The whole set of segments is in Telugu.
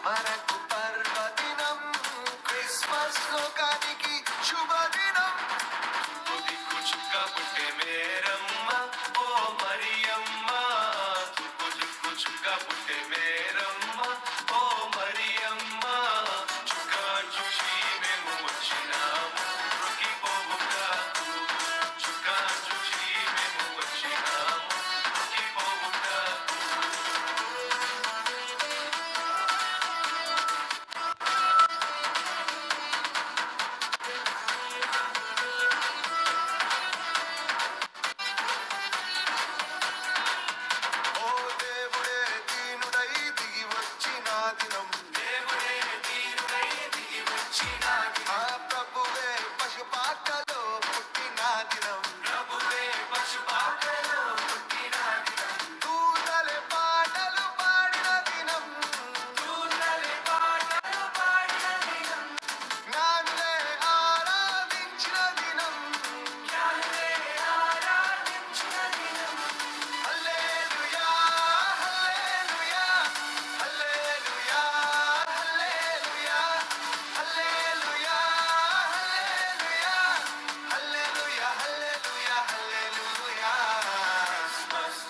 మనకు పర్వదినం క్రిస్మస్ లోకానికి శుభదినం తుదికు చుక్క పుట్టే మేరమ్మ ఓ మరియమ్మ తుదికు చుక్క పుట్టే మేరమ్మ ఓ మరియమ్మ చుక్క చూసి మేము వచ్చినాము రొక్కిపోవుటకు చుక్క చూసి మేము వచ్చినాము రొక్కిపోవుటకు ఓ దేవుడే దీనుడై దిగి వచ్చిన దినం దేవుడే దీనుడై దిగి వచ్చిన దినం ఆ ప్రభువే పశుపాకలో పుట్టిన దినం ప్రభువే పశుపాకలో పుట్టిన దినం దూతలే పాటలు పాడిన దినం దూతలే పాటలు పాడిన దినం జ్ఞానులే ఆరాధించిన దినం జ్ఞానులే ఆరాధించిన దినం హల్లెలూయా హల్లెలూయా హల్లెలూయా హల్లెలూయా హల్లెలూయా హల్లెలూయా హల్లెలూయా హల్లెలూయా Christmas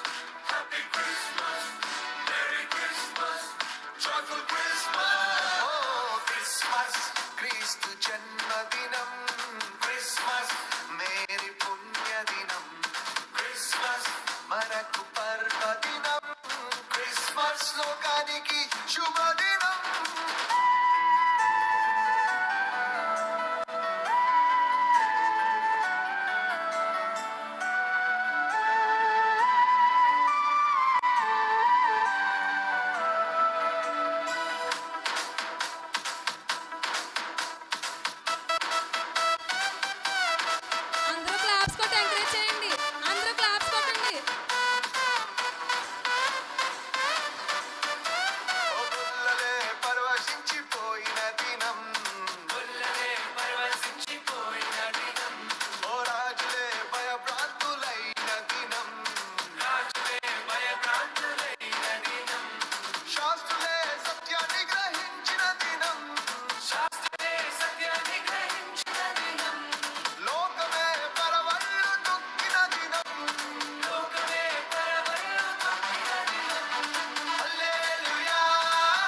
happy Christmas merry Christmas joyful Christmas ఓ క్రిస్మస్ క్రీస్తు జన్మదినం క్రిస్మస్ మేరీ పుణ్యదినం క్రిస్మస్ మనకు పర్వదినం క్రిస్మస్ లోకానికి శుభదినం అందరూ క్లాప్స్ కొట్టి ఎంకరేజ్ చేయండి. అందరూ క్లాప్స్ కొట్టండి. ఓ గుల్లలే పరవశించిపోయిన దినం గుల్లలే పరవశించిపోయిన దినం ఓ రాజులే భయభ్రాంతులైన దినం రాజులే భయభ్రాంతులైన దినం శాస్త్రులే సత్యాన్ని గ్రహించిన దినం శాస్త్రులే సత్యాన్ని గ్రహించిన దినం లోకమే పరవళ్ళు తొక్కిన దినం లోకమే పరవళ్ళు తొక్కిన దినం హల్లెలూయా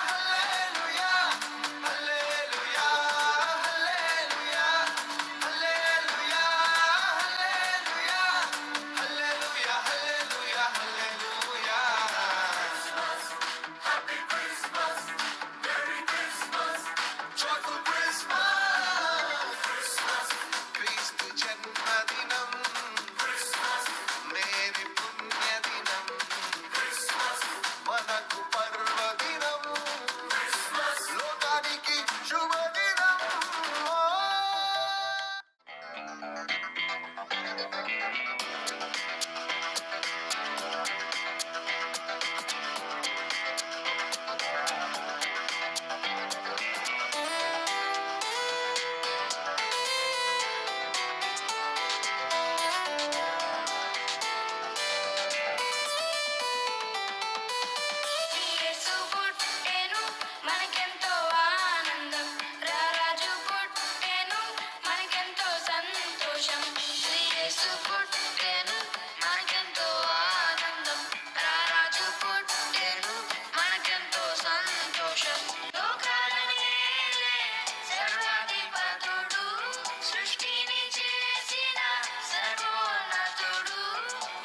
హల్లెలూయా హల్లెలూయా హల్లెలూయా హల్లెలూయా హల్లెలూయా హల్లెలూయా హల్లెలూయా హల్లెలూయా Christmas happy Christmas merry Christmas joyful Christmas Christmas క్రీస్తు జన్మదినం క్రిస్మస్ మేరీ పుణ్యదినం క్రిస్మస్ మనకు పర్వదినం క్రిస్మస్ లోకానికి శుభదినం యేసు పుట్టెను మనకెంతో ఆనందం రారాజు పుట్టెను మనకెంతో సంతోషం యేసు పుట్టెను మనకెంతో ఆనందం రారాజు పుట్టెను మనకెంతో సంతోషం లోకాలని ఏలే సర్వాధిపతుడు సృష్టిని చేసిన సర్వోన్నతుడు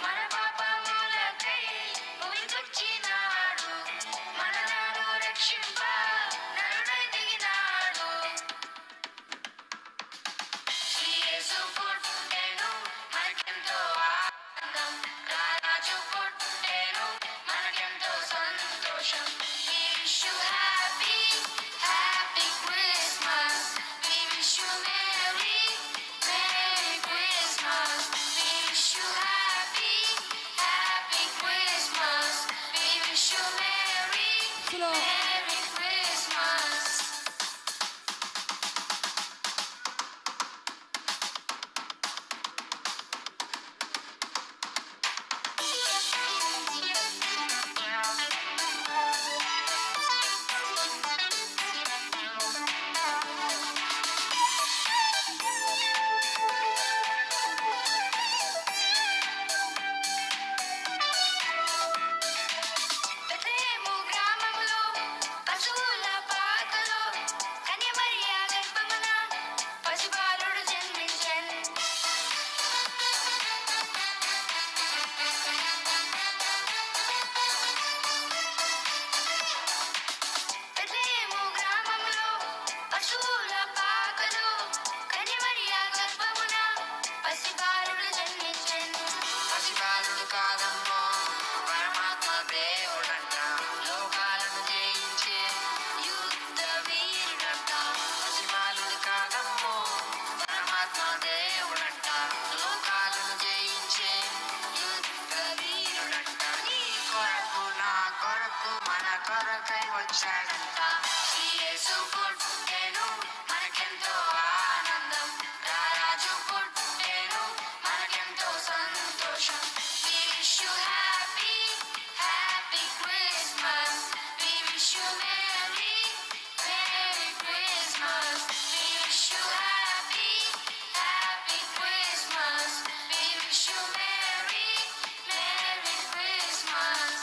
మన పాపములకై భూమికొచ్చినాడు మనలను రక్షింప నరుడై దిగినాడు యేసు పుట్టెను మనకెంతో ఆనందం రారాజు పుట్టెను మనకెంతో సంతోషం We wish you happy, happy Christmas. We wish you merry, merry Christmas. We wish you happy, happy Christmas. We wish you merry, Slow. merry Christmas. కొరకై వచ్చాడంట యేసు పుట్టెను మనకెంతో ఆనందం రారాజు పుట్టెను మనకెంతో సంతోషం we wish you happy happy Christmas we wish you merry merry Christmas we wish you happy happy Christmas we wish you merry merry Christmas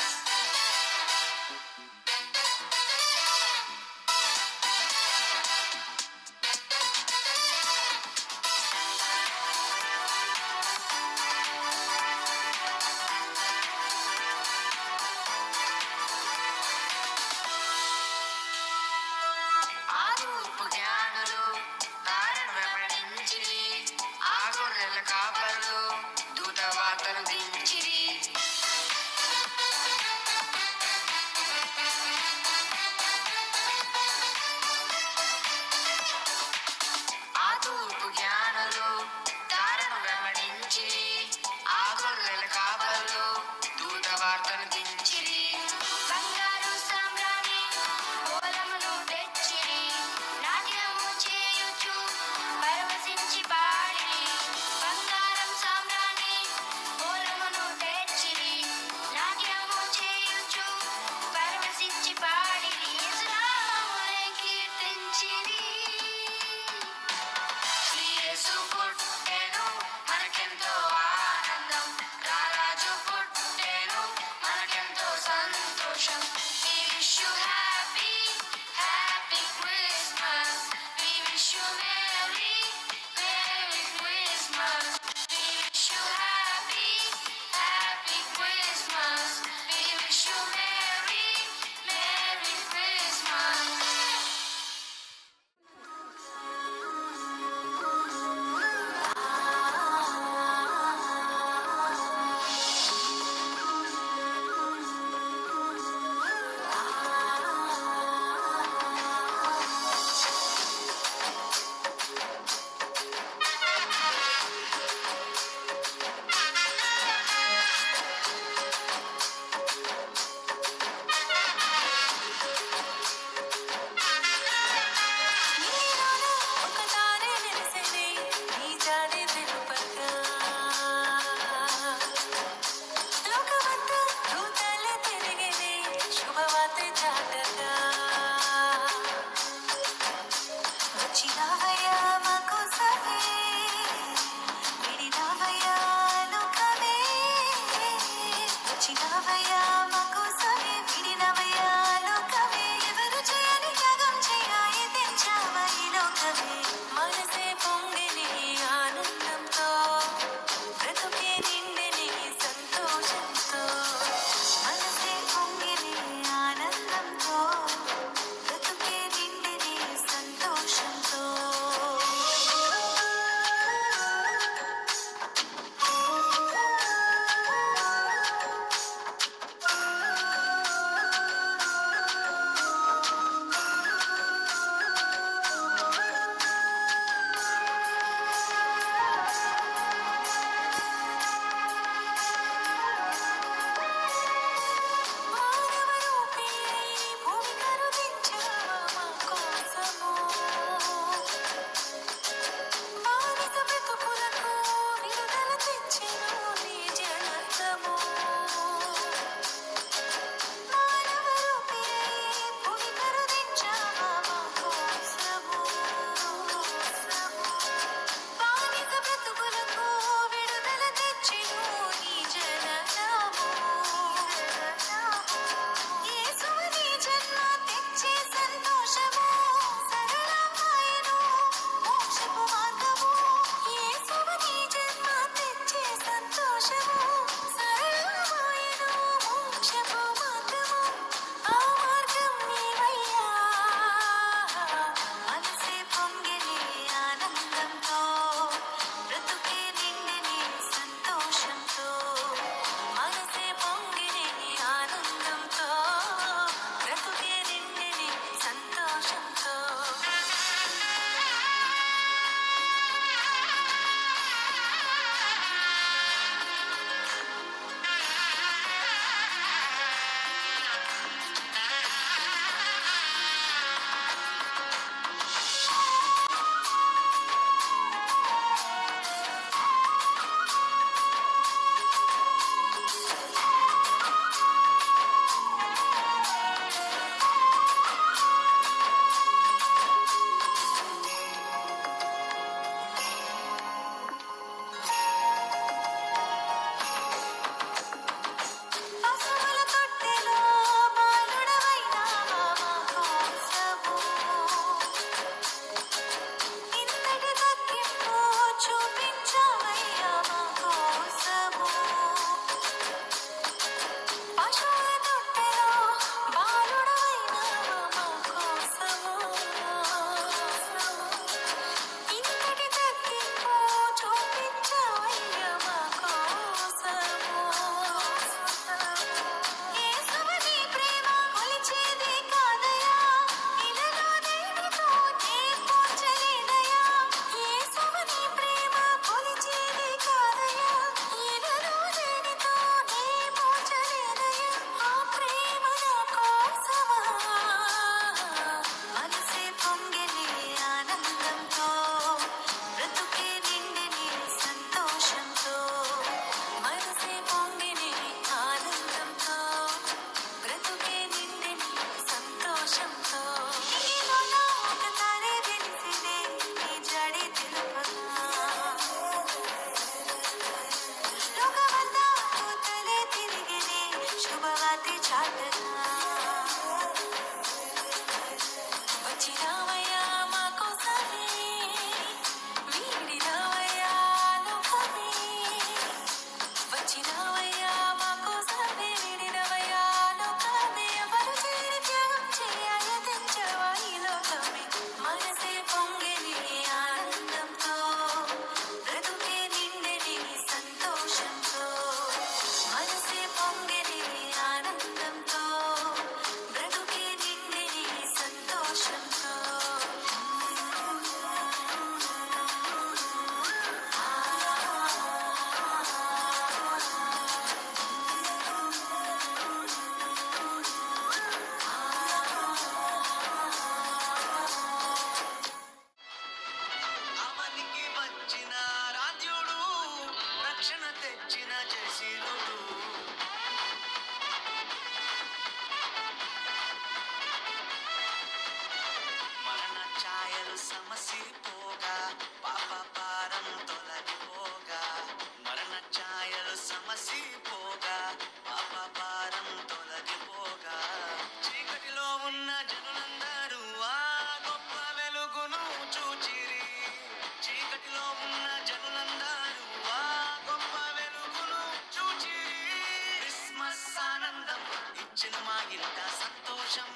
సంతోషం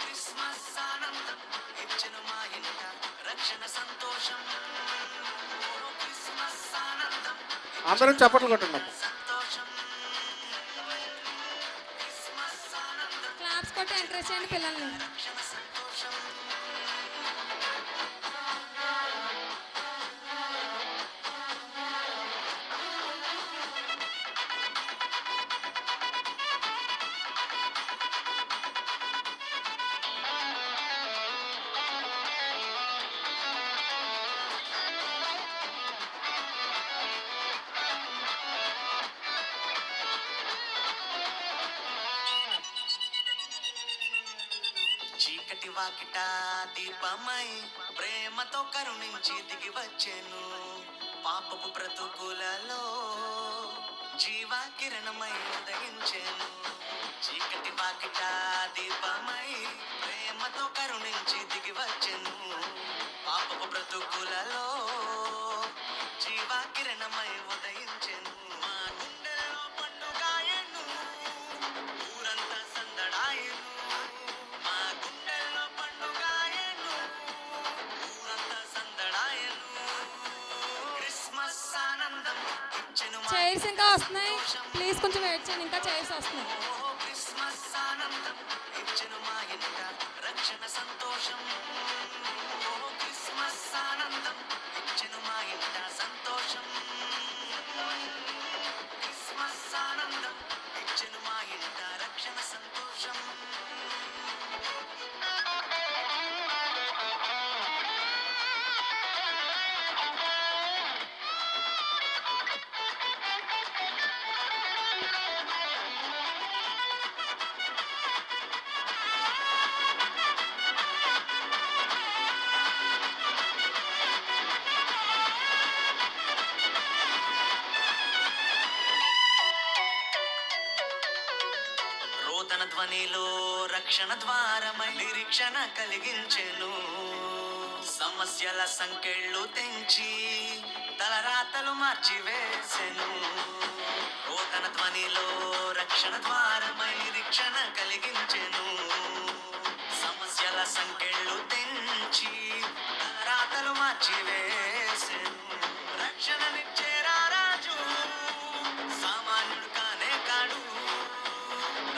క్రిస్మస్ ఆనందం ఇచ్చెను మా ఇంట రక్షణ సంతోషం క్రిస్మస్ ఆనందం అందరం చప్పట్లు కొట్టండి. సంతోషం క్రిస్మస్ ఆనందం క్లాప్స్ కొట్టి ఎంకరేజ్ చేయండి పిల్లల్ని. రక్షణ సంతోషం చీకటి వాకిట దీపమై ప్రేమతో కరుణించి దిగి వచ్చెను పాపపు బ్రతుకులలో జీవా కిరణమై ఉదయించెను చీకటి వాకిట దీపమై ప్రేమతో కరుణించి దిగి వచ్చెను పాపపు బ్రతుకులలో జీవా కిరణమై ఉదయించెను మా గుండెల్లో పండుగాయను ఊరంతా సందడాయను మా గుండెల్లో పండుగాయను ఊరంతా సందడాయను క్రిస్మస్ ఆనందం ఇచ్చెను మా చైర్స్ ఇంకా వస్తున్నాయి, ప్లీజ్ కొంచెం వెయిట్ చేయండి, ఇంకా చైర్స్ వస్తున్నాయి. క్రిస్మస్ ఆనందం ఇచ్చెను మా ఇంట రక్షణ సంతోషం క్రిస్మస్ ఆనందం ఇచ్చెను మా ఇంట సంతోషం క్రిస్మస్ ఆనందం ఇచ్చెను మా ఇంట రక్షణ సంతోషం రోదన ధ్వనిలో రక్షణ ద్వారమై నిరీక్షణ కలిగించెను సమస్యల సంకెళ్ళు తెంచి తలరాతలు మార్చివేసెను రోదన ధ్వనిలో రక్షణ ద్వారమై నిరీక్షణ కలిగించెను సమస్యల సంకెళ్ళు తెంచి తలరాతలు మార్చివేసెను రక్షణనిచ్చే రారాజు సామాన్యుడు కానే కాడు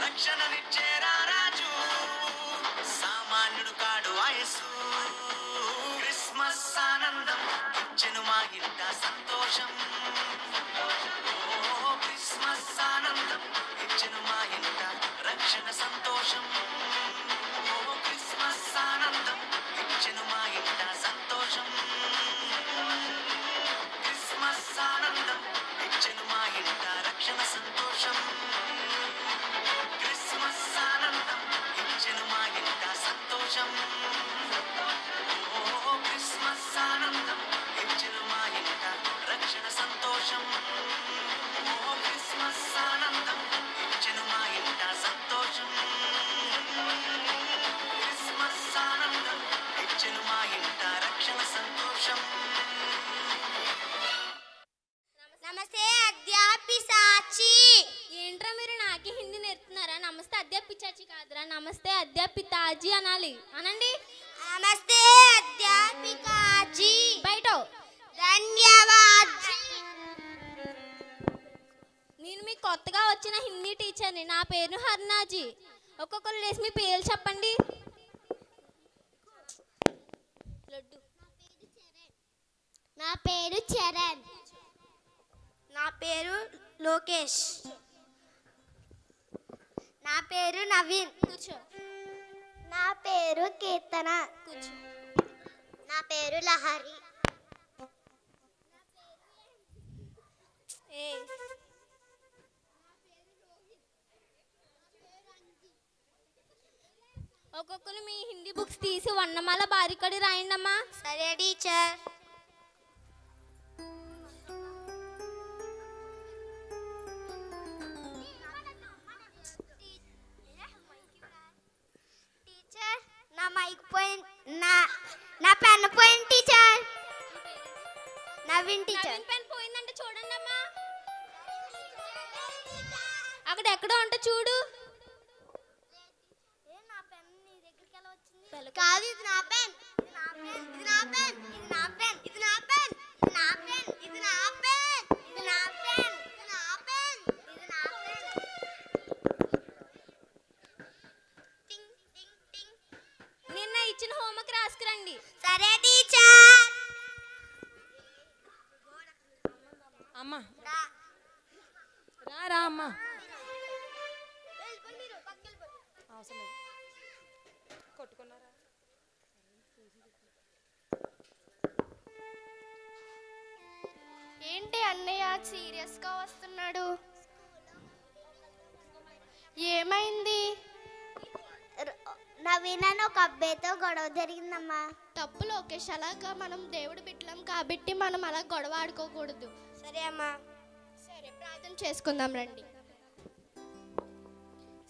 రక్షణనిచ్చే రారాజు సామాన్యుడు కాడు వయసు క్రిస్మస్ ఆనందం ఇచ్చెను మా ఇంట సంతోషం క్రిస్మస్ ఆనందం ఇచ్చెను మా ఇంట రక్షణ సంతోషం క్రిస్మస్ ఆనందం ఇచ్చెను మా ఇంట సంతోషం క్రిస్మస్ ఆనందం ఇచ్చెను మా ఇంట రక్షణ సంతోషం క్రిస్మస్ ఆనందం ఇచ్చెను మా ఇంట సంతోషం క్రిస్మస్ ఆనందం ఇచ్చెను మా ఇంట రక్షణ సంతోషం క్రిస్మస్ ఆనందం ఇచ్చెను మా ఇంట సంతోషం క్రిస్మస్ ఆనందం ఇచ్చెను మా ఇంట రక్షణ సంతోషం నమస్తే అధ్యాపిసాచి. ఏంట్రా మీరు నాకే హిందీ నేర్పుతున్నారా? నమస్తే అధ్యాపిచాచి కాదురా, నమస్తే అధ్యాపితాజీ అనాలి. అనండి. నమస్తే అధ్యాపికాజీ. బయట ధన్యవాద్. నేను మీకు కొత్తగా వచ్చిన హిందీ టీచర్ని. నా పేరు హర్నాజీ. ఒక్కొక్కరు లేసి మీ పేర్లు చెప్పండి. లడ్డు. నా పేరు చరణ్. నా పేరు లోకేష్. నా పేరు నవీన్. కూర్చో. నా పేరు కీర్తన. కూర్చో. నా పేరు లహరి. ఏ ఒక్కొక్కరు మీ హిందీ బుక్స్ తీసి వర్ణమాల బారికడి రాయండి అమ్మా. సరే టీచర్. టీచర్ నా మైక్ పోయింది, నా పెన్ పోయింది teacher. Naveen teacher. Naveen pen పోయిందంటే చూడండి అమ్మా. అక్కడ ఎక్కడో అంటే చూడు. కాదు, ఇది నా పెన్. ఇది నా పెన్. ఇది నా పెన్. ఇది నా పెన్. ఇది నా పెన్. ఇది నా పెన్. ఇది నా పెన్. ఇది నా పెన్. ఇది నా పెన్. టింగ్ టింగ్ టింగ్. నిన్న ఇచ్చిన హోంవర్క్ రాసుకురండి. సరే టీచర్. అమ్మా రా. రా అమ్మా. వెళ్ళిపోండి మీరు, పక్కకి వెళ్ళిపోండి. అవసరం లేదు. కొట్టుకున్నారా? ఏంటి అన్నయ్య సీరియస్గా వస్తున్నాడు? ఏమైంది? నవీనని ఒక అబ్బాయితో గొడవ జరిగిందమ్మా. తప్పు లోకేష్, అలాగా మనం దేవుడు బిడ్డలం కాబట్టి మనం అలా గొడవ ఆడుకోకూడదు. సరే అమ్మా. సరే, ప్రార్థన చేసుకుందాం రండి.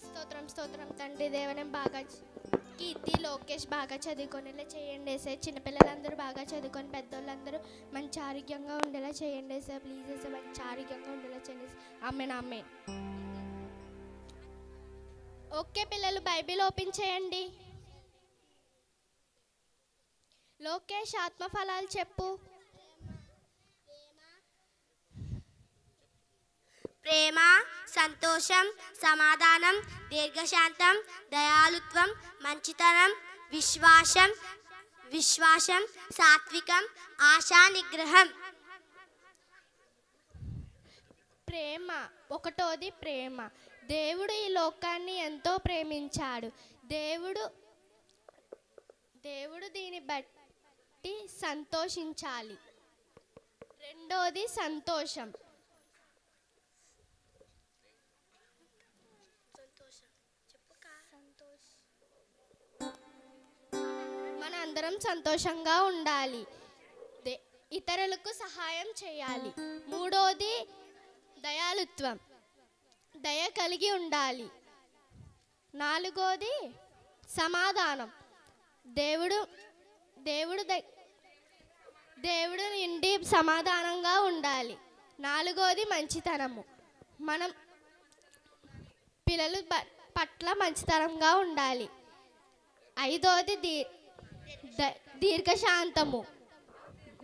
స్తోత్రం స్తోత్రం తండ్రి దేవనే, బాగా కీర్తి లోకేష్ బాగా చదువుకునేలా చేయండి సార్. చిన్నపిల్లలందరూ బాగా చదువుకొని పెద్దోళ్ళందరూ మంచి ఆరోగ్యంగా ఉండేలా చేయండి సార్. ప్లీజ్ సార్, మంచి ఆరోగ్యంగా ఉండేలా చేయండి సార్. ఆమేన్ ఆమేన్. ఓకే పిల్లలు, బైబిల్ ఓపెన్ చేయండి. లోకేష్ ఆత్మఫలాలు చెప్పు. ప్రేమ, సంతోషం, సమాధానం, దీర్ఘశాంతం, దయాళుత్వం, మంచితనం, విశ్వాసం, సాత్వికం, ఆశా నిగ్రహం. ప్రేమ, ఒకటోది ప్రేమ. దేవుడు ఈ లోకాన్ని ఎంతో ప్రేమించాడు. దేవుడు దీన్ని బట్టి సంతోషించాలి. రెండోది సంతోషం. మన అందరం సంతోషంగా ఉండాలి. ఇతరులకు సహాయం చేయాలి. మూడోది దయాళుత్వం, దయ కలిగి ఉండాలి. నాలుగోది సమాధానం. దేవుడు నిండి సమాధానంగా ఉండాలి. నాలుగోది మంచితనము. మనం పిల్లలు పట్ల మంచితనంగా ఉండాలి. ఐదోది దీర్ఘశాంతము.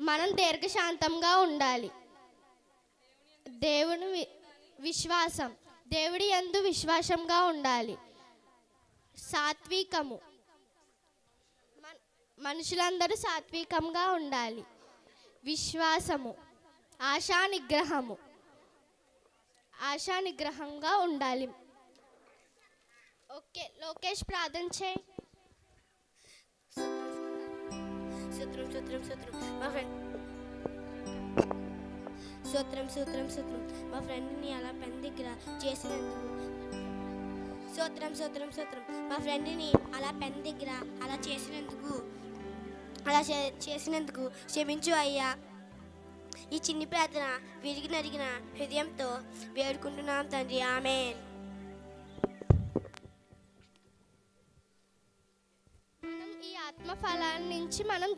మనం దీర్ఘశాంతంగా ఉండాలి. విశ్వాసం, దేవుడి యందు విశ్వాసంగా ఉండాలి. సాత్వికము, మనుషులందరూ సాత్వికంగా ఉండాలి. విశ్వాసము, ఆశానిగ్రహంగా ఉండాలి. ఓకే లోకేష్, ప్రార్థన చేయి. సూత్రం మా ఫ్రెండ్ని అలా పెన్ దగ్గర చేసినందుకు. మా ఫ్రెండ్ని అలా పెన్ దగ్గర చేసినందుకు క్షమించు అయ్యా. ఈ చిన్ని ప్రార్థన విరిగి నరిగిన హృదయంతో వేడుకుంటున్నాం తండ్రి. ఆమేన్. మనం ఈ ఆత్మఫలాల నుంచి మనం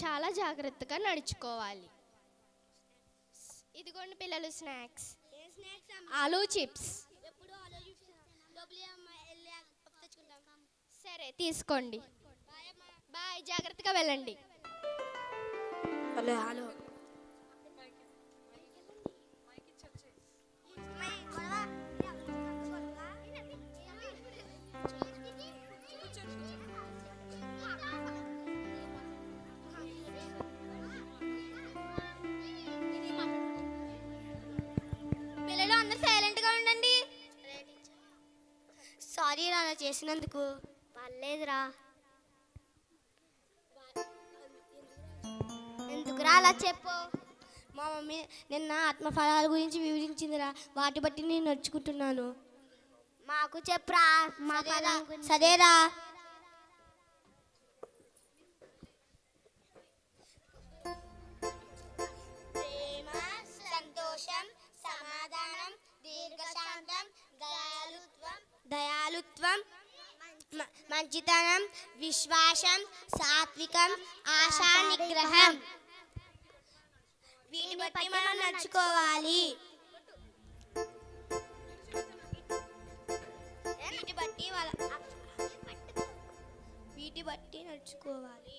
చాలా జాగ్రత్తగా నడుచుకోవాలి. ఇదిగోండి పిల్లలు స్నాక్స్. ఆలూ చిప్స్. సరే తీసుకోండి. బాయ్, జాగ్రత్తగా వెళ్ళండి. హలో పిల్లలు అందరూ సైలెంట్గా ఉండండి. సారీ రా అలా చేసినందుకు. పర్లేదురా. ఎందుకురా అలా చెప్పు. మా మమ్మీ నిన్న ఆత్మఫలాల గురించి వివరించిందిరా, వాటి బట్టి నేను నడుచుకుంటున్నాను. మాకు చెప్పురా. సరేరా. ప్రేమ, సంతోషం, సమాధానం, దీర్ఘశాంతం, దయాళుత్వం, మంచితనం, విశ్వాసం, సాత్వికం, ఆశా నిగ్రహం. వీటిని బట్టి మనం నడుచుకోవాలి. వీటి బట్టి నడుచుకోవాలి.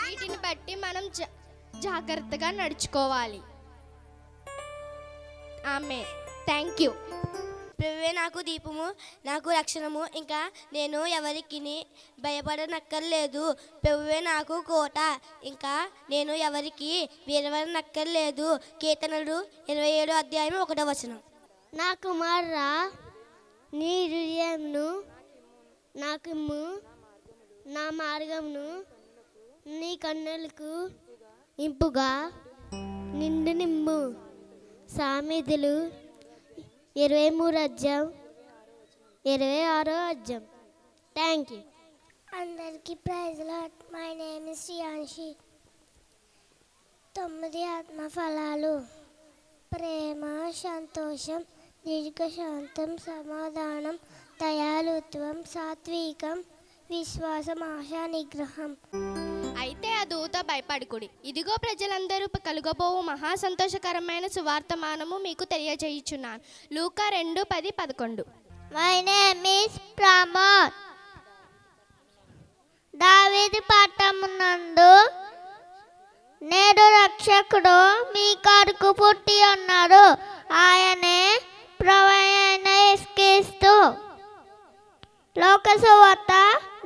వీటిని బట్టి మనం జాగ్రత్తగా నడుచుకోవాలి. ఆమె థ్యాంక్ యూ. ప్రభువే నాకు దీపము, నాకు రక్షణము, ఇంకా నేను ఎవరికి భయపడనక్కర్లేదు. ప్రభువే నాకు కోట, ఇంకా నేను ఎవరికి వీరవనక్కర్లేదు. కీర్తనలు 27:1. నా కుమారుడా, నీ హృదయమును నాకిమ్ము, నా మార్గమును నీ కన్నులకు ఇంపుగా నిండు నిమ్ము. సామెతలు 23:26. Thank you. అందరికీ praise lord. My name is Shriyanshi. 9 ఆత్మఫలాలు: ప్రేమ, సంతోషం, దీర్ఘశాంతం, సమాధానం, దయాళుత్వం, సాత్వికం, విశ్వాసం, ఆశా నిగ్రహం. అయితే ఆ దూత భయపడుకుడి, ఇదిగో ప్రజలందరూ కలుగబోవు మహా సంతోషకరమైన సువార్తమానము మీకు తెలియజేయుచున్నాను. లూకా 2:10-11. My name is Pramod. దావీదు పట్టణమందు నేడు రక్షకుడు మీ కొరకు పుట్టి ఉన్నాడు. ఆయనే ప్రభువైన యేసుక్రీస్తు. లోక సువార్త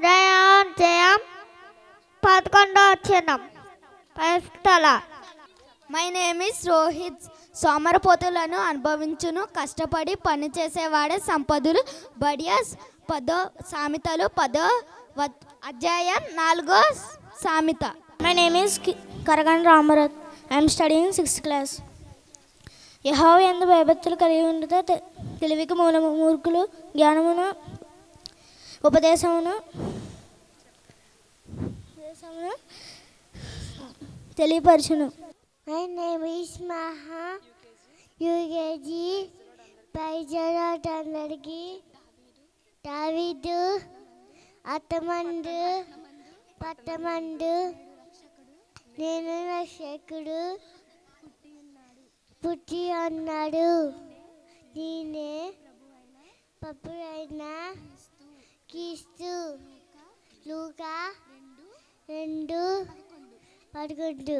11:11. My name is Rohit. సోమరపోతులను అనుభవించును, కష్టపడి పనిచేసేవాడే సంపదలు. బడియాస్ 10 సామెతలు 10:4 సామెత. My name is Karagan Ramarat. I'm studying 6th class. యెహోవా యందు భయభక్తులు కలిగి ఉండుట తెలివికి మూలము. మూర్ఖులు జ్ఞానమును ఉపదేశమును తెలియపరచును. మై నేమ్ ఇస్ మహా. యుగేజీ. పైజరాట్ అందరికి. దావీదు అత్తమండు పట్టమండు నేను రక్షకుడు పుట్టి ఉన్నాడు. నేనే ప్రభువైన క్రీస్తు. లూకా 2:11.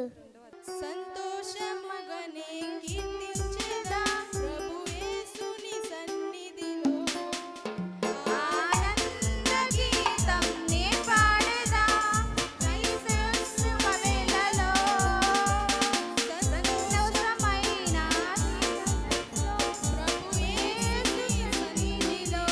సంతోషముగనే కీర్తించెదా ప్రభు యేసుని సన్నిధిలో. ఆనంద గీతం నే పాడెదా క్రైస్తవ వేళలో. సంతోషమైన ప్రభు యేసుని సన్నిధిలో.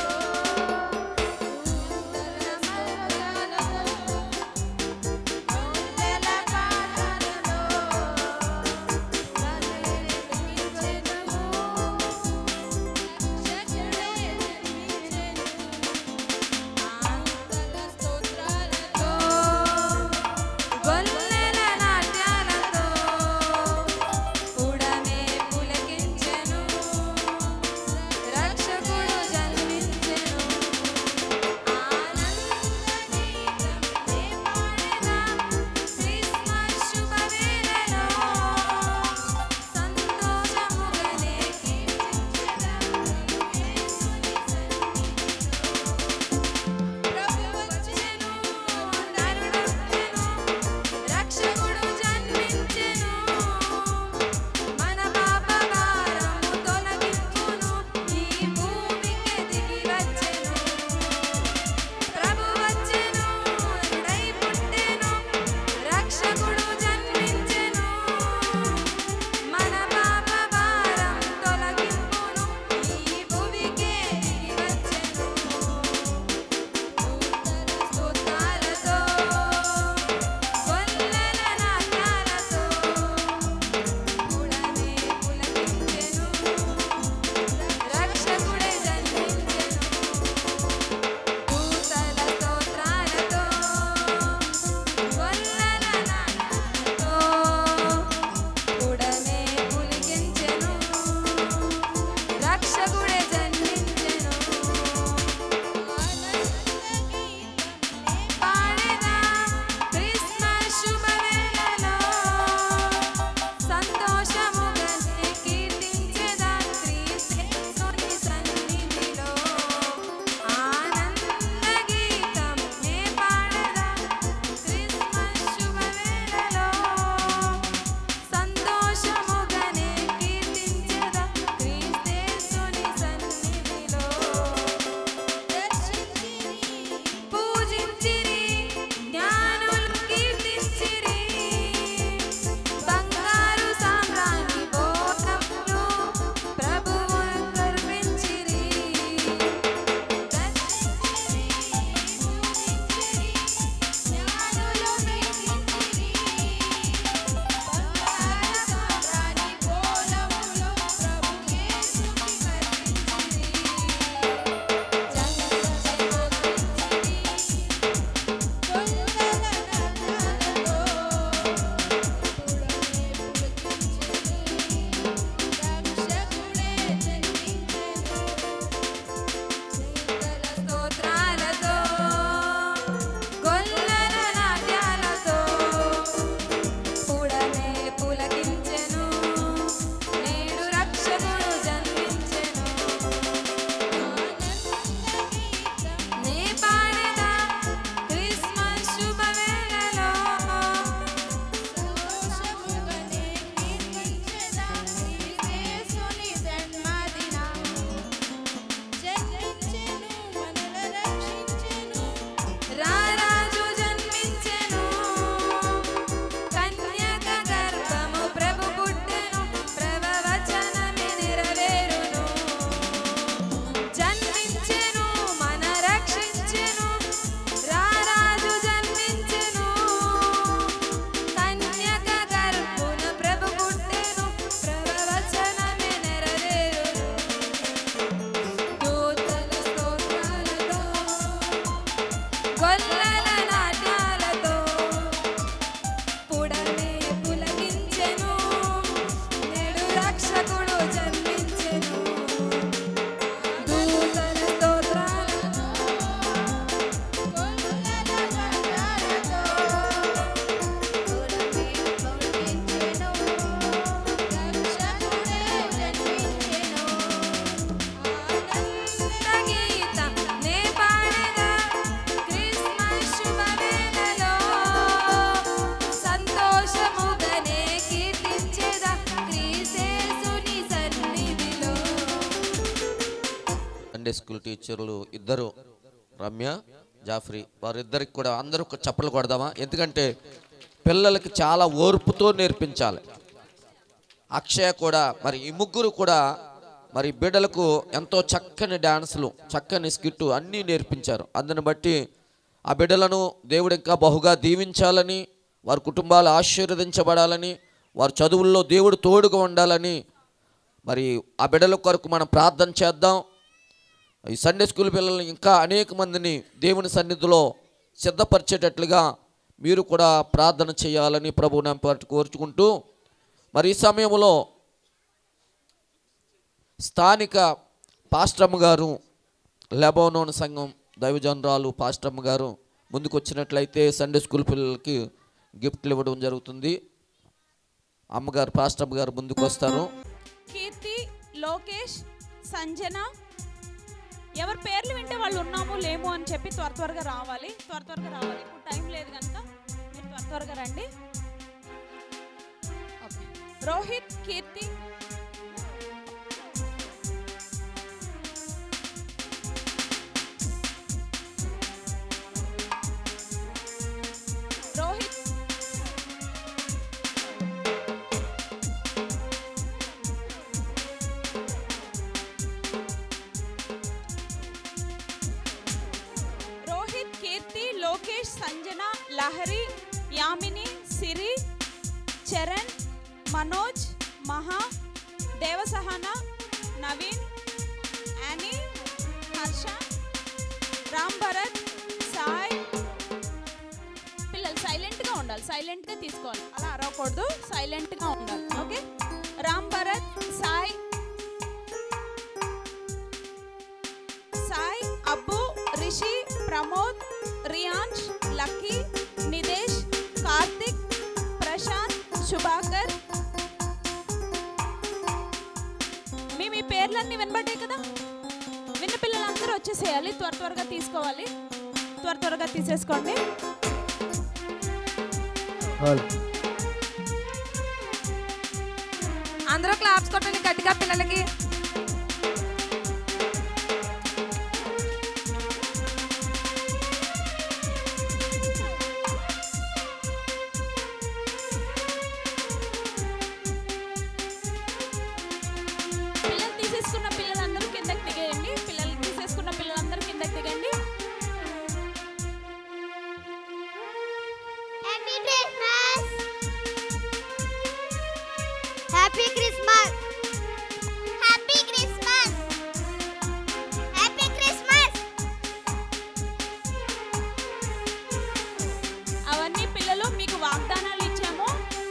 సండే స్కూల్ టీచర్లు ఇద్దరు, రమ్య, జాఫ్రీ, వారిద్దరికి కూడా అందరూ చప్పట్లు కొడదామా? ఎందుకంటే పిల్లలకి చాలా ఓర్పుతో నేర్పించాలి. అక్షయ కూడా, మరి ఈ ముగ్గురు కూడా మరి బిడ్డలకు ఎంతో చక్కని డాన్సులు, చక్కని స్కిట్టు అన్నీ నేర్పించారు. అందుని బట్టి ఆ బిడ్డలను దేవుడు ఇంకా బహుగా దీవించాలని, వారి కుటుంబాలు ఆశీర్వదించబడాలని, వారి చదువుల్లో దేవుడు తోడుగా ఉండాలని మరి ఆ బిడ్డల కొరకు మనం ప్రార్థన చేద్దాం. ఈ సండే స్కూల్ పిల్లల్ని ఇంకా అనేక మందిని దేవుని సన్నిధిలో సిద్ధపరిచేటట్లుగా మీరు కూడా ప్రార్థన చేయాలని ప్రభువుని కోరుచుకుంటూ, మరి ఈ సమయంలో స్థానిక పాస్టమ్మ గారు, లెబానోన్ సంఘం దైవజనరాలు పాస్టమ్మ గారు ముందుకు వచ్చినట్లయితే సండే స్కూల్ పిల్లలకి గిఫ్ట్లు ఇవ్వడం జరుగుతుంది. అమ్మగారు, పాస్టమ్మ గారు ముందుకు వస్తారు. కీర్తి, లోకేష్, సంజన, ఎవరి పేర్లు వింటే వాళ్ళు ఉన్నాము లేము అని చెప్పి త్వరగా రావాలి. త్వరగా రావాలి, ఇప్పుడు టైం లేదు కనుక మీరు త్వరగా రండి. ఓకే, రోహిత్, కీర్తి, రోహిత్, కీర్తి, లోకేష్, సంజన, లహరి, యామిని, సిరి, చరణ్, మనోజ్, మహా, దేవసహన, నవీన్, యానీ, హర్ష, రామ్ భరత్, సాయ్. పిల్లలు సైలెంట్గా ఉండాలి, సైలెంట్గా తీసుకోవాలి, అలా అరవకూడదు, సైలెంట్గా ఉండాలి. ఓకే, రామ్ భరత్, సాయ్, అబ్బు, రిషి, ప్రమోద్, రియాన్ష్, లక్కీ, నిదేశ్, కార్తిక్, ప్రశాంత్, శుభాకర్. మీ పేర్లన్నీ వినబడ్డాయి కదా? విన్న పిల్లలందరూ వచ్చేసేయాలి, త్వరగా తీసుకోవాలి, త్వరగా తీసేసుకోండి. అందరూ క్లాప్స్ కొట్టండి గట్టిగా పిల్లలకి.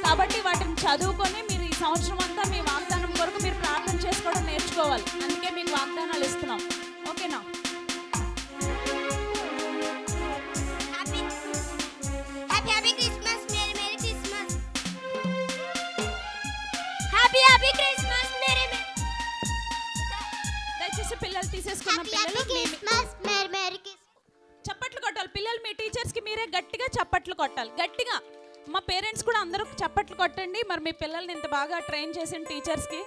కాబట్టి వాటిని చదువుకొని మీరు ఈ సంవత్సరం అంతా మీ వాగ్దానం కొరకు మీరు ప్రార్థన చేసుకోవడం నేర్చుకోవాలి. అందుకే మీకు వాగ్దానాలు ఇస్తున్నాం. ఓకేనా? Happy Christmas, merry Christmas. Happy Christmas, merry. దయచేసి పిల్లలు తీసేసుకున్న పిల్లలు చప్పట్లు కొట్టాలి. పిల్లలు మీ టీచర్స్కి మీరే గట్టిగా చప్పట్లు కొట్టాలి. గట్టిగా మా పేరెంట్స్ కూడా అందరూ చప్పట్లు కొట్టండి. మరి మీ పిల్లల్ని ఇంత బాగా ట్రైన్ చేసిన టీచర్స్కి.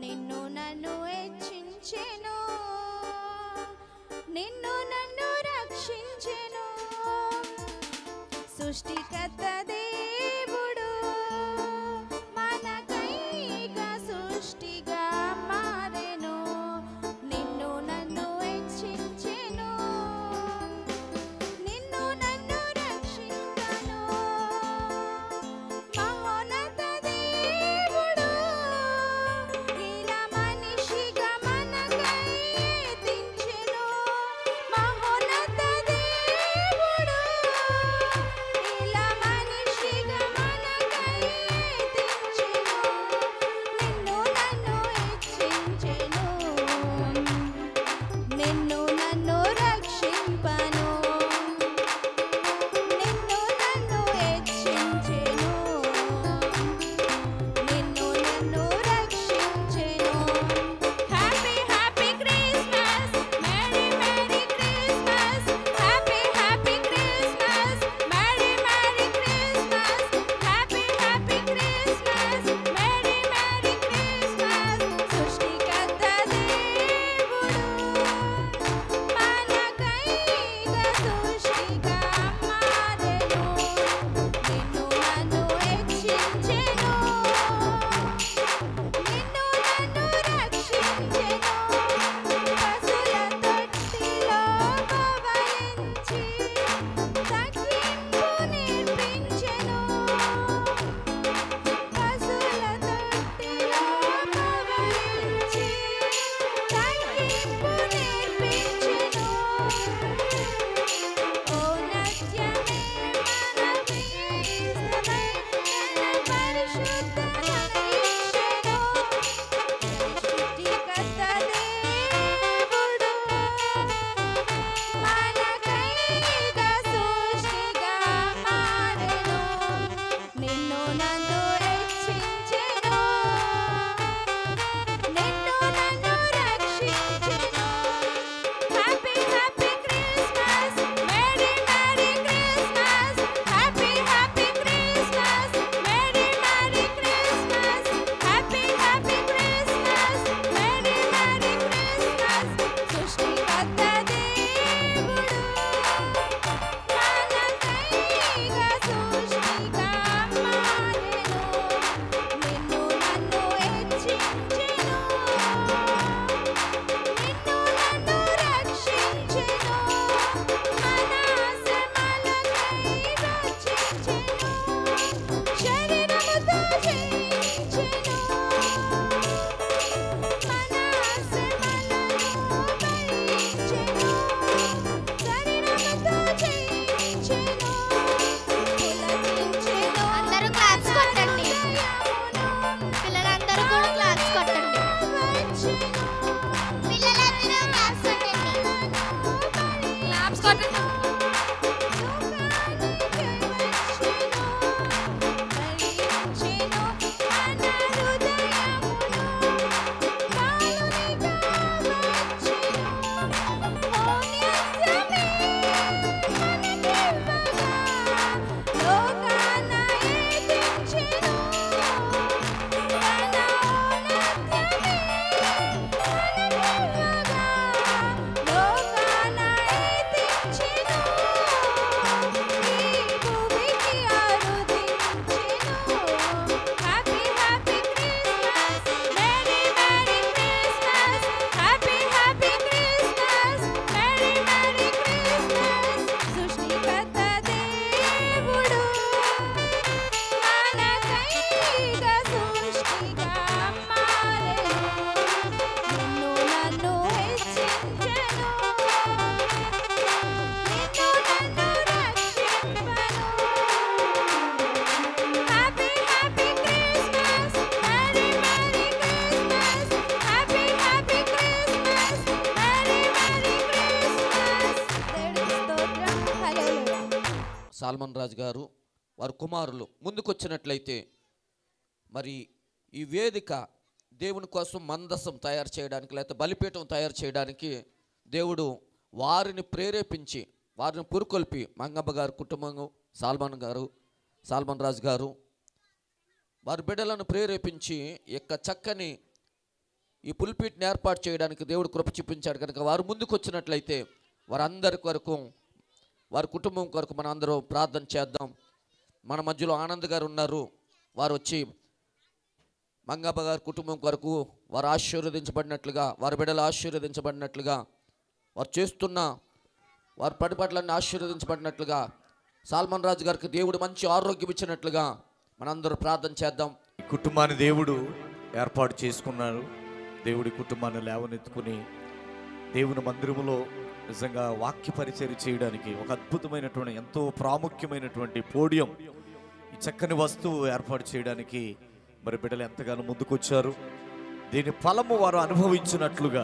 నిన్ను నన్ను హెచ్చించెను, నిన్ను నన్ను రక్షించెను, సృష్టికర్త దేవుడు మనకైగా సృష్టిగా మారెను, నిన్ను నన్ను హెచ్చించెను, నిన్ను నన్ను రక్షించెను, మహోన్నత దేవుడు ఇలా మనిషిగా మనకై దించెను, మహోన్నత దేవుడు ఇలా మనిషి కొట్టను సాల్మన్ రాజు గారు వారి కుమారులు ముందుకొచ్చినట్లయితే మరి ఈ వేదిక దేవుని కోసం మందసం తయారు చేయడానికి లేకపోతే బలిపీఠం తయారు చేయడానికి దేవుడు వారిని ప్రేరేపించి వారిని పురుకొల్పి మంగమ్మ గారు కుటుంబం సాల్మన్ రాజు గారు వారి బిడ్డలను ప్రేరేపించి యొక్క చక్కని ఈ పుల్పీట్ని ఏర్పాటు చేయడానికి దేవుడు కృప చూపించాడు కనుక వారు ముందుకు వచ్చినట్లయితే వారందరి కొరకు వారి కుటుంబం కొరకు మనం అందరం ప్రార్థన చేద్దాం. మన మధ్యలో ఆనంద్ గారు ఉన్నారు. వారు వచ్చి మంగమ్మ గారి కుటుంబం కొరకు వారు ఆశీర్వదించబడినట్లుగా వారి బిడ్డలు ఆశీర్వదించబడినట్లుగా వారు చేస్తున్న వారి పడిపట్లన్నీ ఆశీర్వదించబడినట్లుగా సాల్మన్ రాజు గారికి దేవుడు మంచి ఆరోగ్యం ఇచ్చినట్లుగా మనందరూ ప్రార్థన చేద్దాం. కుటుంబాన్ని దేవుడు ఏర్పాటు చేసుకున్నారు. దేవుడి కుటుంబాన్ని లేవనెత్తుకుని దేవుని మందిరములో నిజంగా వాక్య పరిచర్య చేయడానికి ఒక అద్భుతమైనటువంటి ఎంతో ప్రాముఖ్యమైనటువంటి పోడియం ఈ చక్కని వస్తువు ఏర్పాటు చేయడానికి మరి బిడ్డలు ఎంతగానో ముందుకొచ్చారు. దీని ఫలము వారు అనుభవించినట్లుగా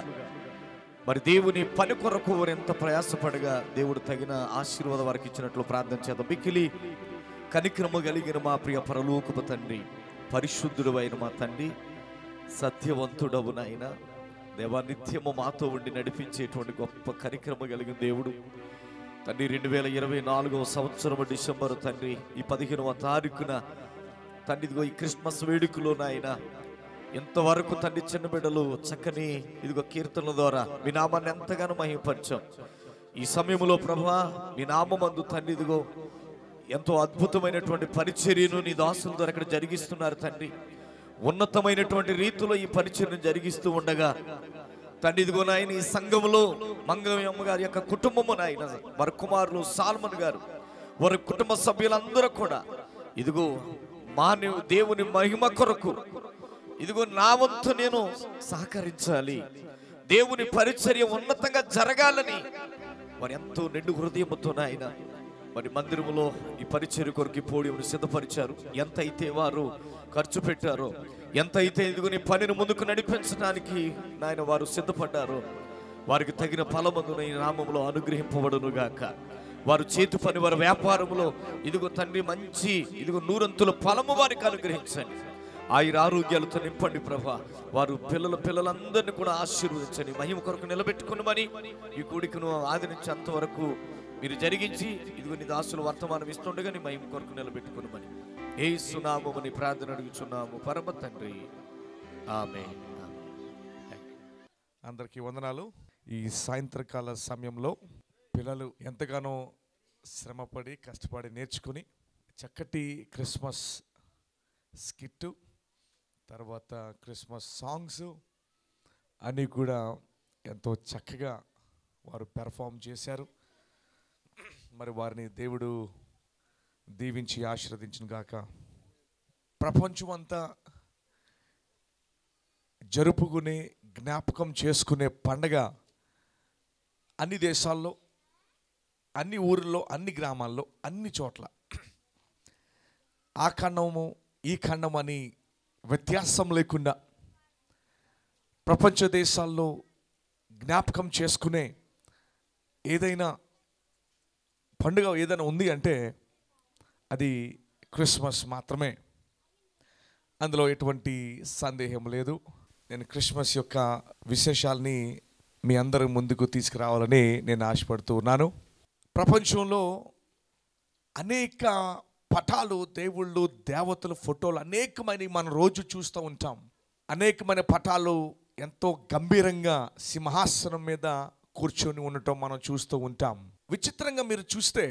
మరి దేవుని పని కొరకు వారు ఎంత ప్రయాసపడగా దేవుడు తగిన ఆశీర్వాదం వారికి ఇచ్చినట్లు ప్రార్థన చేద్దాం. మిక్కిలి కనికరము కలిగిన మా ప్రియ పరలోకపు తండ్రి, పరిశుద్ధుడు అయిన మా తండ్రి, సత్యవంతుడవునైనా దేవా, నిత్యము మాతో ఉండి నడిపించేటువంటి గొప్ప కనికరము కలిగిన దేవుడు తండ్రి, 2024వ సంవత్సరం డిసెంబర్ తండ్రి ఈ 15వ తారీఖున తండ్రి ఇదిగో ఈ క్రిస్మస్ వేడుకలో నాయన ఎంతవరకు తండ్రి చిన్న బిడ్డలు చక్కని ఇదిగో కీర్తనల ద్వారా మీ నామాన్ని ఎంతగానో మహిమపరిచాం. ఈ సమయంలో ప్రభువా మీ నామమందు తండ్రి ఇదిగో ఎంతో అద్భుతమైనటువంటి పరిచర్యను నీ దాసుల ద్వారా ఇక్కడ జరిగిస్తున్నారు తండ్రి. ఉన్నతమైనటువంటి రీతిలో ఈ పరిచర్యను జరిగిస్తూ ఉండగా తండ్రి ఇదిగో నాయన ఈ సంఘములో మంగమ్మ గారి యొక్క కుటుంబము నాయన వారి కుమారులు సాల్మన్ గారు వారి కుటుంబ సభ్యులందరూ కూడా ఇదిగో దేవుని మహిమ కొరకు ఇదిగో నా వంతు నేను సహకరించాలి, దేవుని పరిచర్య ఉన్నతంగా జరగాలని వారు ఎంతో నిండు హృదయంతో నాయన మరి మందిరములో ఈ పరిచర్య కొరకు పోడియంను సిద్ధపరిచారు. ఎంతైతే వారు ఖర్చు పెట్టారో, ఎంతైతే ఇదిగో నీ పనిని ముందుకు నడిపించడానికి నాయన వారు సిద్ధపడ్డారో వారికి తగిన ఫలమందు నీ నామములో అనుగ్రహింపబడును గాక. వారు చేతి పని వారి వ్యాపారములో ఇదిగో తండ్రి మంచి ఇదిగో నూరంతుల ఫలము వారికి అనుగ్రహించండి. ఆయుర ఆరోగ్యాలతో నింపండి ప్రభా. వారు పిల్లలందరినీ కూడా ఆశీర్వదించండి. మహిమ కొరకు నిలబెట్టుకున్నామని ఈ కూడికను ఆదరించేంత వరకు మీరు జరిగించి ఇదిగో నీ దాసులు వర్తమానం ఇస్తుండగా నీ మహిమ కొరకు నిలబెట్టుకున్నామని యేసు నామమున ప్రార్థన అడుగుచున్నాము పరమ తండ్రి, ఆమేన్. అందరికీ వందనాలు. ఈ సాయంత్రకాల సమయంలో పిల్లలు ఎంతగానో శ్రమపడి కష్టపడి నేర్చుకుని చక్కటి క్రిస్మస్ స్కిట్, తర్వాత క్రిస్మస్ సాంగ్స్ అన్నీ కూడా ఎంతో చక్కగా వారు పెర్ఫామ్ చేశారు. మరి వారిని దేవుడు దీవించి ఆశీర్వదించును గాక. ప్రపంచం అంతా జరుపుకునే జ్ఞాపకం చేసుకునే పండగ అన్ని దేశాల్లో, అన్ని ఊర్లలో, అన్ని గ్రామాల్లో, అన్ని చోట్ల ఆ ఖండము ఈ ఖండం అని వ్యత్యాసం లేకుండా ప్రపంచ దేశాల్లో జ్ఞాపకం చేసుకునే ఏదైనా పండుగ ఏదైనా ఉంది అంటే అది క్రిస్మస్ మాత్రమే. అందులో ఎటువంటి సందేహం లేదు. నేను క్రిస్మస్ యొక్క విశేషాలని మీ అందరి ముందుకు తీసుకురావాలని నేను ఆశపడుతూ ఉన్నాను. ప్రపంచంలో అనేక పటాలు, దేవుళ్ళు, దేవతలు, ఫోటోలు అనేకమైన మనం రోజు చూస్తూ ఉంటాం. అనేకమైన పటాలు ఎంతో గంభీరంగా సింహాసనం మీద కూర్చొని ఉండటం మనం చూస్తూ ఉంటాం. విచిత్రంగా మీరు చూస్తే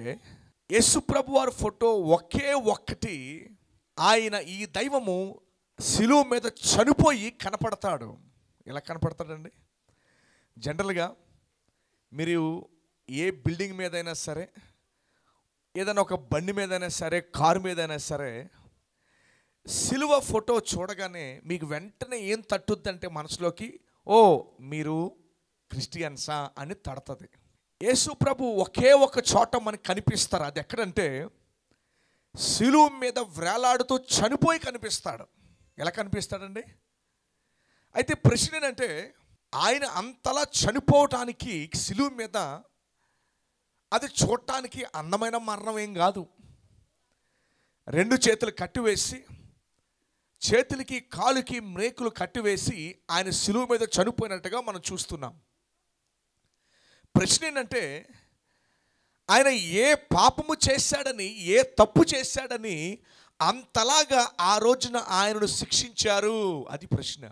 యేసుప్రభు వారి ఫోటో ఒకే ఒక్కటి, ఆయన ఈ దైవము శిలువ మీద చనిపోయి కనపడతాడు. ఎలా కనపడతాడండి? జనరల్గా మీరు ఏ బిల్డింగ్ మీదైనా సరే, ఏదైనా ఒక బండి మీదైనా సరే, కారు మీదైనా సరే, సిలువ ఫోటో చూడగానే మీకు వెంటనే ఏం తట్టుద్దంటే మనసులోకి, ఓ మీరు క్రిస్టియన్సా అని తడుతుంది. యేసు ప్రభు ఒకే ఒక చోట మనకు కనిపిస్తారు. అది ఎక్కడంటే సిలువ మీద వేలాడుతూ చనిపోయి కనిపిస్తాడు. ఎలా కనిపిస్తాడండి? అయితే ప్రశ్న ఏంటంటే, ఆయన అంతలా చనిపోవటానికి సిలువ మీద అది చూడటానికి అందమైన మరణం ఏం కాదు. 2 చేతులు కట్టివేసి, చేతులకి కాలుకి మ్రేకులు కట్టివేసి ఆయన సిలువ మీద చనిపోయినట్టుగా మనం చూస్తున్నాం. ప్రశ్న ఏంటంటే, ఆయన ఏ పాపము చేశాడని, ఏ తప్పు చేశాడని అంతలాగా ఆ రోజున ఆయనను శిక్షించారు? అది ప్రశ్న.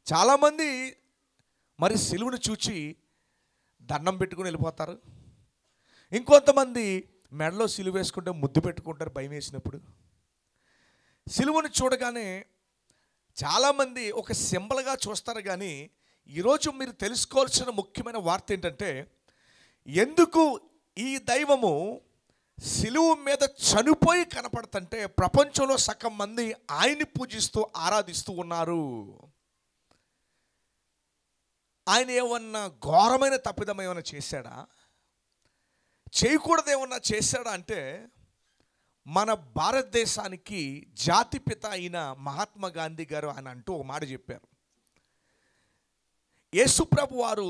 చాలామంది మరి సిలువను చూచి దండం పెట్టుకుని వెళ్ళిపోతారు. ఇంకొంతమంది మెడలో సిలువ వేసుకుంటే ముద్దు పెట్టుకుంటారు భయం వేసినప్పుడు. సిలువను చూడగానే చాలామంది ఒక సింబల్గా చూస్తారు. కానీ ఈరోజు మీరు తెలుసుకోవాల్సిన ముఖ్యమైన వార్త ఏంటంటే, ఎందుకు ఈ దైవము సిలువ మీద చనిపోయి కనపడుతుంటే ప్రపంచంలో సగం మంది ఆయన్ని పూజిస్తూ ఆరాధిస్తూ ఉన్నారు. ఆయన ఏమన్నా ఘోరమైన తప్పిదం ఏమైనా చేశాడా? చేయకూడదు ఏమన్నా చేశాడా అంటే, మన భారతదేశానికి జాతిపిత అయిన మహాత్మా గాంధీ గారు ఆయన అంటూ ఒక మాట చెప్పారు. యేసుప్రభు వారు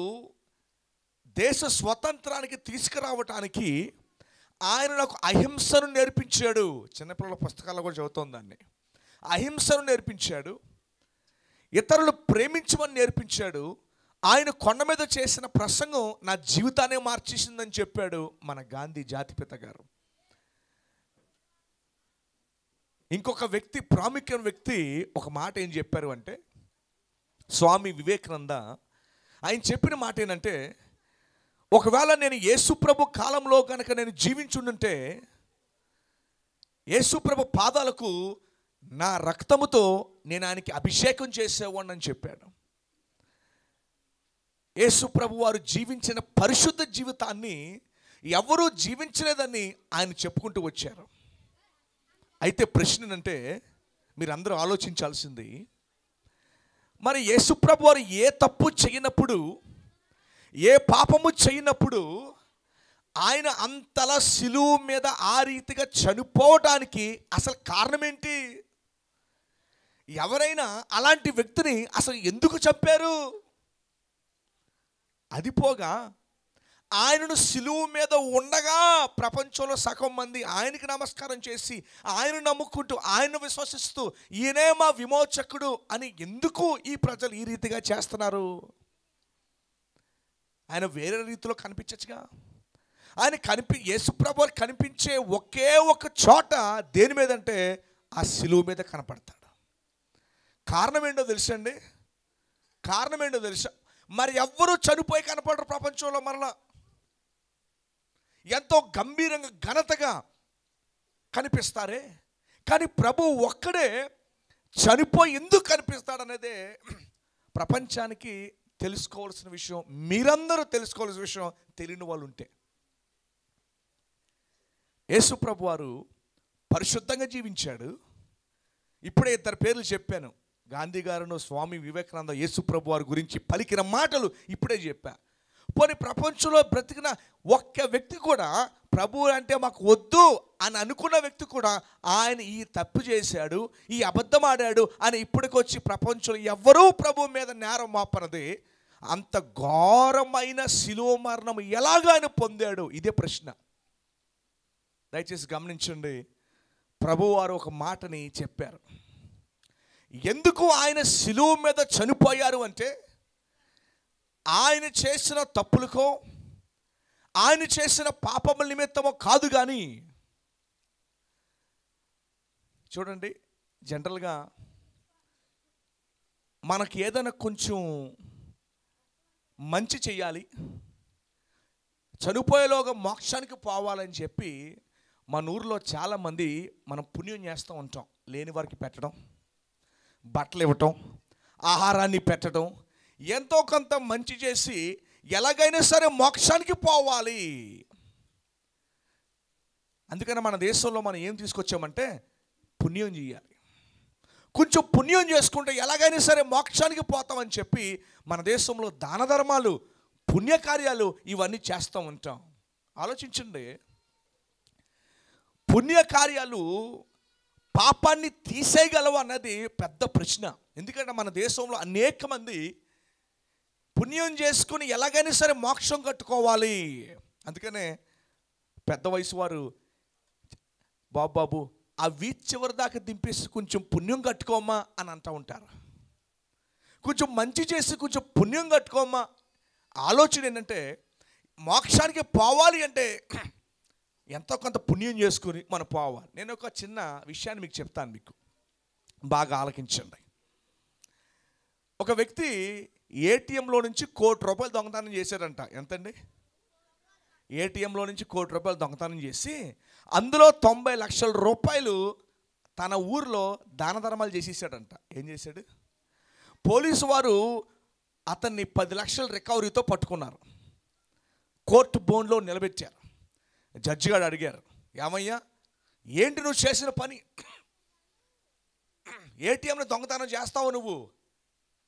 దేశ స్వతంత్రానికి తీసుకురావటానికి ఆయన నాకు అహింసను నేర్పించాడు. చిన్నపిల్లల పుస్తకాల్లో కూడా చదువుతోంది దాన్ని. అహింసను నేర్పించాడు, ఇతరులు ప్రేమించమని నేర్పించాడు. ఆయన కొండ మీద చేసిన ప్రసంగం నా జీవితాన్ని మార్చేసిందని చెప్పాడు మన గాంధీ జాతిపిత గారు. ఇంకొక వ్యక్తి, ప్రాముఖ్యమైన వ్యక్తి ఒక మాట ఏం చెప్పారు అంటే, స్వామి వివేకానంద. ఆయన చెప్పిన మాట ఏంటంటే, ఒకవేళ నేను యేసుప్రభు కాలంలో కనుక నేను జీవించుంటే యేసుప్రభు పాదాలకు నా రక్తముతో నేను ఆయనకి అభిషేకం చేసేవాడిని అని చెప్పాడు. యేసుప్రభు వారు జీవించిన పరిశుద్ధ జీవితాన్ని ఎవరూ జీవించలేదని ఆయన చెప్పుకుంటూ వచ్చారు. అయితే ప్రశ్న అంటే, మీరందరూ ఆలోచించాల్సింది, మరి యేసుప్రభు వారు ఏ తప్పు చేయనప్పుడు, ఏ పాపము చేయనప్పుడు ఆయన అంతలా సిలువ మీద ఆ రీతిగా చనిపోవడానికి అసలు కారణం ఏంటి? ఎవరైనా అలాంటి వ్యక్తిని అసలు ఎందుకు చంపారు? అది పోగా ఆయనను సిలువ మీద ఉండగా ప్రపంచంలో సగం మంది ఆయనకి నమస్కారం చేసి, ఆయన నమ్ముకుంటూ, ఆయన విశ్వసిస్తూ, ఈయనే మా విమోచకుడు అని ఎందుకు ఈ ప్రజలు ఈ రీతిగా చేస్తున్నారు? ఆయన వేరే రీతిలో కనిపించచ్చుగా. ఆయన యేసుప్రభు కనిపించే ఒకే ఒక చోట దేని మీద అంటే ఆ సిలువ మీద కనపడతాడు. కారణం ఏంటో తెలుసండి? కారణం ఏంటో తెలుసా? మరి ఎవ్వరూ చనిపోయి కనపడరు ప్రపంచంలో. మరలా ఎంతో గంభీరంగా ఘనతగా కనిపిస్తారే, కానీ ప్రభు ఒక్కడే చనిపోయి ఎందుకు కనిపిస్తాడనేదే ప్రపంచానికి తెలుసుకోవాల్సిన విషయం. మీరందరూ తెలుసుకోవాల్సిన విషయం. తెలియని వాళ్ళు ఉంటే, యేసు ప్రభు వారు పరిశుద్ధంగా జీవించాడు. ఇప్పుడే 2 పేర్లు చెప్పాను. గాంధీ గారును స్వామి వివేకానంద యేసు ప్రభు వారి గురించి పలికిన మాటలు ఇప్పుడే చెప్పా. పోనీ ప్రపంచంలో బ్రతికిన ఒక్క వ్యక్తి కూడా ప్రభు అంటే మాకు వద్దు అని అనుకున్న వ్యక్తి కూడా ఆయన ఈ తప్పు చేశాడు, ఈ అబద్ధం ఆడాడు అని ఇప్పటికొచ్చి ప్రపంచంలో ఎవ్వరూ ప్రభు మీద నేరం మోపనది. అంత ఘోరమైన శిలువ మరణం ఎలాగ ఆయన పొందాడు? ఇదే ప్రశ్న. దయచేసి గమనించండి. ప్రభువారు ఒక మాటని చెప్పారు. ఎందుకు ఆయన శిలువ మీద చనిపోయారు అంటే ఆయన చేసిన తప్పులకో ఆయన చేసిన పాపముల నిమిత్తమో కాదు. కానీ చూడండి, జనరల్గా మనకి ఏదైనా కొంచెం మంచి చెయ్యాలి, చనిపోయేలోగా మోక్షానికి పోవాలని చెప్పి మన ఊర్లో చాలామంది మనం పుణ్యం చేస్తూ ఉంటాం. లేని వారికి పెట్టడం, బట్టలు ఇవ్వటం, ఆహారాన్ని పెట్టడం, ఎంతో కొంత మంచి చేసి ఎలాగైనా సరే మోక్షానికి పోవాలి. అందుకని మన దేశంలో మనం ఏం తీసుకొచ్చామంటే పుణ్యం చేయాలి. కొంచెం పుణ్యం చేసుకుంటే ఎలాగైనా సరే మోక్షానికి పోతామని చెప్పి మన దేశంలో దాన ధర్మాలు, పుణ్యకార్యాలు ఇవన్నీ చేస్తూ ఉంటాం. ఆలోచించండి, పుణ్యకార్యాలు పాపాన్ని తీసేయగలవు అన్నది పెద్ద ప్రశ్న. ఎందుకంటే మన దేశంలో అనేక మంది పుణ్యం చేసుకుని ఎలాగైనా సరే మోక్షం కట్టుకోవాలి. అందుకనే పెద్ద వయసు వారు బాబు ఆ వీధి చివరి దాకా దింపేసి కొంచెం పుణ్యం కట్టుకోమ్మా అని అంటూ ఉంటారు. కొంచెం మంచి చేసి కొంచెం పుణ్యం కట్టుకోమ్మా. ఆలోచన ఏంటంటే మోక్షానికి పోవాలి అంటే ఎంతో కొంత పుణ్యం చేసుకుని మనం పోవాలి. నేను ఒక చిన్న విషయాన్ని మీకు చెప్తాను, మీకు బాగా ఆలకించండి. ఒక వ్యక్తి ఏటీఎంలో నుంచి ₹1,00,00,000 దొంగతనం చేశాడంట. ఎంతండి? ఏటీఎంలో నుంచి ₹1,00,00,000 దొంగతనం చేసి అందులో ₹90 లక్షల తన ఊర్లో దాన ధర్మాలు చేసేసాడంట. ఏం చేశాడు? పోలీసు వారు అతన్ని 10 లక్షల రికవరీతో పట్టుకున్నారు. కోర్టు బోన్లో నిలబెట్టారు. జడ్జి గారు అడిగారు, ఏమయ్యా ఏంటి నువ్వు చేసిన పని? ఏటీఎంని దొంగతనం చేస్తావు నువ్వు?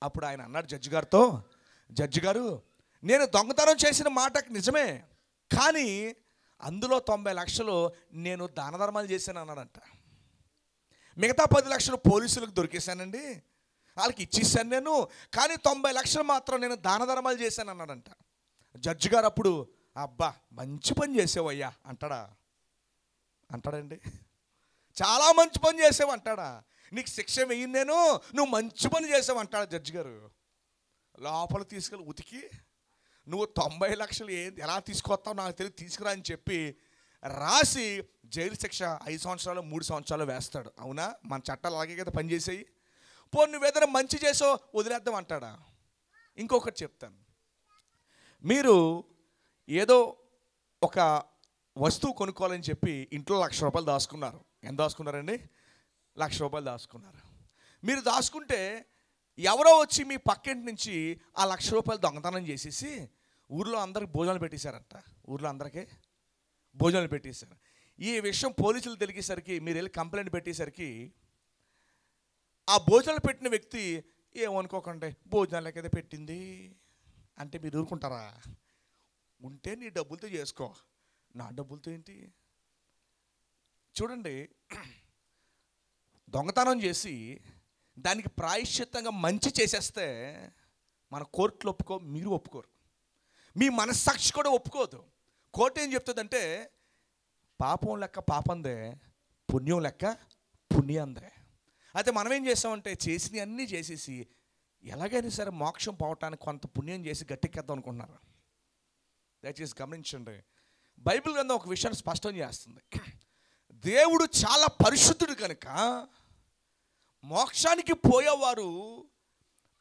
అప్పుడు ఆయన అన్నాడు జడ్జి గారితో, జడ్జి గారు నేను దొంగతనం చేసిన మాటకి నిజమే, కానీ అందులో 90 లక్షలు నేను దాన ధర్మాలు చేశాను అన్నాడంట. మిగతా 10 లక్షలు పోలీసులకు దొరికేశానండి, వాళ్ళకి ఇచ్చేసాను నేను, కానీ 90 లక్షలు మాత్రం నేను దాన ధర్మాలు చేశాను అన్నాడంట. జడ్జి గారు అప్పుడు అబ్బా మంచి పని చేసావయ్యా అంటాడా? అంటాడండి? చాలా మంచి పని చేసావు అంటాడా? నీకు శిక్ష వేయి, నేను నువ్వు మంచి పని చేసావు అంటాడు జడ్జి గారు. లోపల తీసుకెళ్ళి ఉతికి నువ్వు 90 లక్షలు ఎలా తీసుకొస్తావు నాకు తెలియదు, తీసుకురా అని చెప్పి రాసి జైలు శిక్ష 5 సంవత్సరాలు 3 సంవత్సరాలు వేస్తాడు. అవునా? మన చట్టాలు అలాగే కదా పనిచేసాయి. పోనీ నువ్వు ఏదైనా మంచి చేసో వదిలేద్దాం అంటాడా? ఇంకొకటి చెప్తాను, మీరు ఏదో ఒక వస్తువు కొనుక్కోవాలని చెప్పి ఇంట్లో ₹1,00,000 దాచుకున్నారు. ఎంత దాచుకున్నారండి? ₹1,00,000 దాచుకున్నారు. మీరు దాచుకుంటే ఎవరో వచ్చి మీ పక్కింటి నుంచి ఆ ₹1,00,000 దొంగతనం చేసేసి ఊర్లో అందరికి భోజనాలు పెట్టేశారంట. ఊర్లో అందరికీ భోజనాలు పెట్టేశారు. ఈ విషయం పోలీసులు తెలిగేసరికి, మీరు వెళ్ళి కంప్లైంట్ పెట్టేసరికి ఆ భోజనాలు పెట్టిన వ్యక్తి ఏమనుకోకండి భోజనాలు ఎక్కడే పెట్టింది అంటే మీరు ఊరుకుంటారా? ఉంటే నీ డబ్బులతో చేసుకో, నా డబ్బులతో ఏంటి? చూడండి, దొంగతనం చేసి దానికి ప్రాయశ్చిత్తంగా మంచి చేసేస్తే మన కోర్టులో మీరు ఒప్పుకోరు, మీ మనస్సాక్షి కూడా ఒప్పుకోదు. కోర్టు ఏం చెప్తుందంటే పాపం లెక్క పాపందే, పుణ్యం లెక్క పుణ్యందే. అయితే మనం ఏం చేస్తామంటే చేసినవి అన్నీ చేసేసి ఎలాగైనా సరే మోక్షం పోవటానికి కొంత పుణ్యం చేసి గట్టెక్కేద్దాం అనుకుంటున్నారు. దయచేసి గమనించండి, బైబిల్ గ్రంథం ఒక విషయాన్ని స్పష్టం చేస్తుంది. దేవుడు చాలా పరిశుద్ధుడు కనుక మోక్షానికి పోయేవారు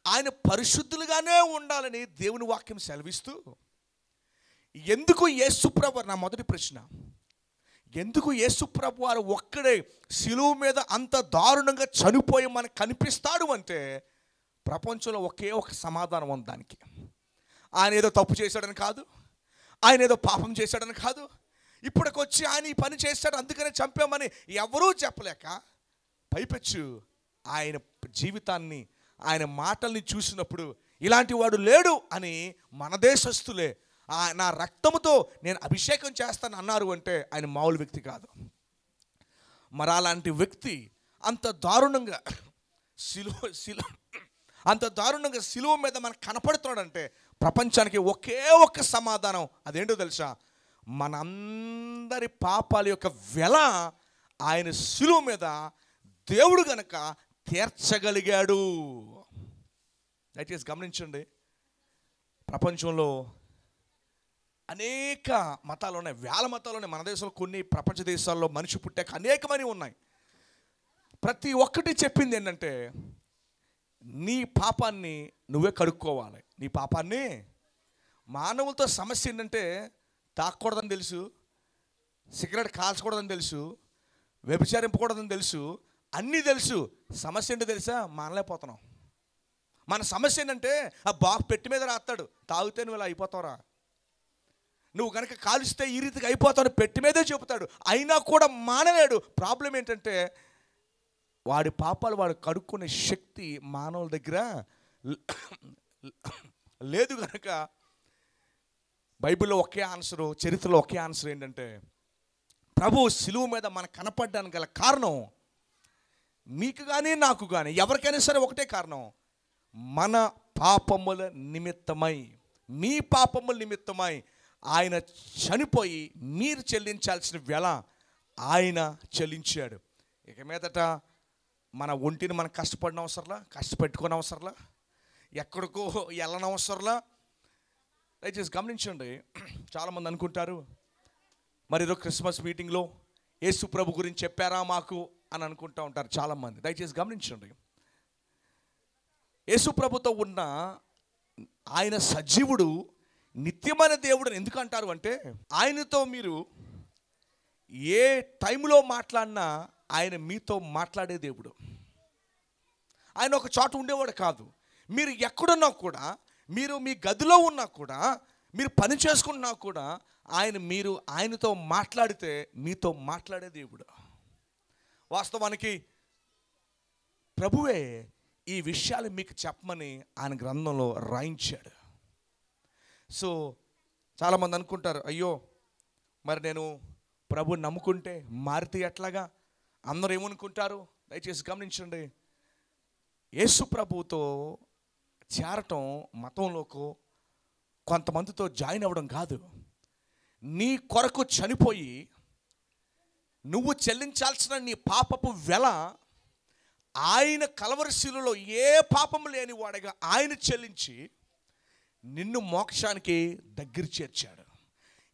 ఆయన పరిశుద్ధులుగానే ఉండాలని దేవుని వాక్యం సెలవిస్తూ, ఎందుకు యేసుప్రభు, నా మొదటి ప్రశ్న, ఎందుకు యేసుప్రభు వారు ఒక్కడే శిలువ మీద అంత దారుణంగా చనిపోయి మనకు కనిపిస్తాడు అంటే ప్రపంచంలో ఒకే ఒక సమాధానం ఉంది దానికి. ఆయన ఏదో తప్పు చేశాడని కాదు, ఆయన ఏదో పాపం చేశాడని కాదు, ఇప్పటికొచ్చి ఆయన ఈ పని చేశాడు అందుకనే చంపామని ఎవరూ చెప్పలేక, పైపెచ్చు ఆయన జీవితాన్ని ఆయన మాటల్ని చూసినప్పుడు ఇలాంటి వాడు లేడు అని మన దేశస్తులే నా రక్తముతో నేను అభిషేకం చేస్తాను అన్నారు అంటే ఆయన మామూలు వ్యక్తి కాదు. మరి అలాంటి వ్యక్తి అంత దారుణంగా శిలువ మీద మనకు కనపడుతున్నాడంటే ప్రపంచానికి ఒకే ఒక్క సమాధానం, అదేంటో తెలుసా? మనందరి పాపాల యొక్క వెల ఆయన శిలువ మీద దేవుడు గనక తీర్చగలిగాడు. దయచేసి గమనించండి, ప్రపంచంలో అనేక మతాలు ఉన్నాయి, వేల మతాలు ఉన్నాయి. మన దేశంలో కొన్ని, ప్రపంచ దేశాల్లో మనిషి పుట్టాక అనేకమని ఉన్నాయి. ప్రతి ఒక్కటి చెప్పింది ఏంటంటే నీ పాపాన్ని నువ్వే కడుక్కోవాలి. నీ పాపాన్ని, మానవులతో సమస్య ఏంటంటే తాగకూడదని తెలుసు, సిగరెట్ కాల్చకూడదని తెలుసు, వ్యభిచారింపకూడదని తెలుసు, అన్నీ తెలుసు. సమస్య ఏంటో తెలుసా? మానలేకపోతున్నాం. మన సమస్య ఏంటంటే ఆ బాక్స్ పెట్టి మీద రాస్తాడు, తాగితే నువ్వు ఇలా అయిపోతావురా, నువ్వు కనుక కాలుస్తే ఈ రీతికి అయిపోతావు పెట్టి మీదే చెబుతాడు, అయినా కూడా మానలేడు. ప్రాబ్లం ఏంటంటే వాడి పాపాలు వాడు కడుక్కునే శక్తి మానవుల దగ్గర లేదు. కనుక బైబిల్లో ఒకే ఆన్సరు, చరిత్రలో ఒకే ఆన్సర్ ఏంటంటే ప్రభు శిలువ మీద మనకు కనపడడానికి గల కారణం మీకు కానీ నాకు కానీ ఎవరికైనా సరే ఒకటే కారణం, మన పాపముల నిమిత్తమై, మీ పాపముల నిమిత్తమై ఆయన చనిపోయి మీరు చెల్లించాల్సిన వెల ఆయన చెల్లించాడు. ఇక మీదట మన ఒంటిని మనం కష్టపడిన అవసరంలా, కష్టపెట్టుకునే అవసరంలా, ఎక్కడికో వెళ్ళనవసరంలా. దయచేసి గమనించండి, చాలామంది అనుకుంటారు మరి ఈరోజు క్రిస్మస్ మీటింగ్లో యేసు ప్రభు గురించి చెప్పారా మాకు అని అనుకుంటూ ఉంటారు చాలామంది. దయచేసి గమనించండి, యేసు ప్రభుతో ఉన్న ఆయన సజీవుడు, నిత్యమైన దేవుడు అని ఎందుకు అంటారు అంటే ఆయనతో మీరు ఏ టైంలో మాట్లాడినా ఆయన మీతో మాట్లాడే దేవుడు. ఆయన ఒక చోట ఉండేవాడు కాదు. మీరు ఎక్కడున్నా కూడా, మీరు మీ గదిలో ఉన్నా కూడా, మీరు పని చేసుకున్నా కూడా ఆయనతో మాట్లాడితే మీతో మాట్లాడే దేవుడు. వాస్తవానికి ప్రభువే ఈ విషయాలు మీకు చెప్పమని ఆయన గ్రంథంలో రాయించాడు. సో చాలామంది అనుకుంటారు, అయ్యో మరి నేను ప్రభుని నమ్ముకుంటే మారితే ఎట్లాగా, అందరూ ఏమనుకుంటారు? దయచేసి గమనించండి, యేసు ప్రభువుతో చేరటం మతంలోకి కొంతమందితో జాయిన్ అవ్వడం కాదు. నీ కొరకు చనిపోయి నువ్వు చెల్లించాల్సిన నీ పాపపు వెల ఆయన కలవరి శిలువలో ఏ పాపము లేని వాడిగా ఆయన చెల్లించి నిన్ను మోక్షానికి దగ్గర చేర్చాడు.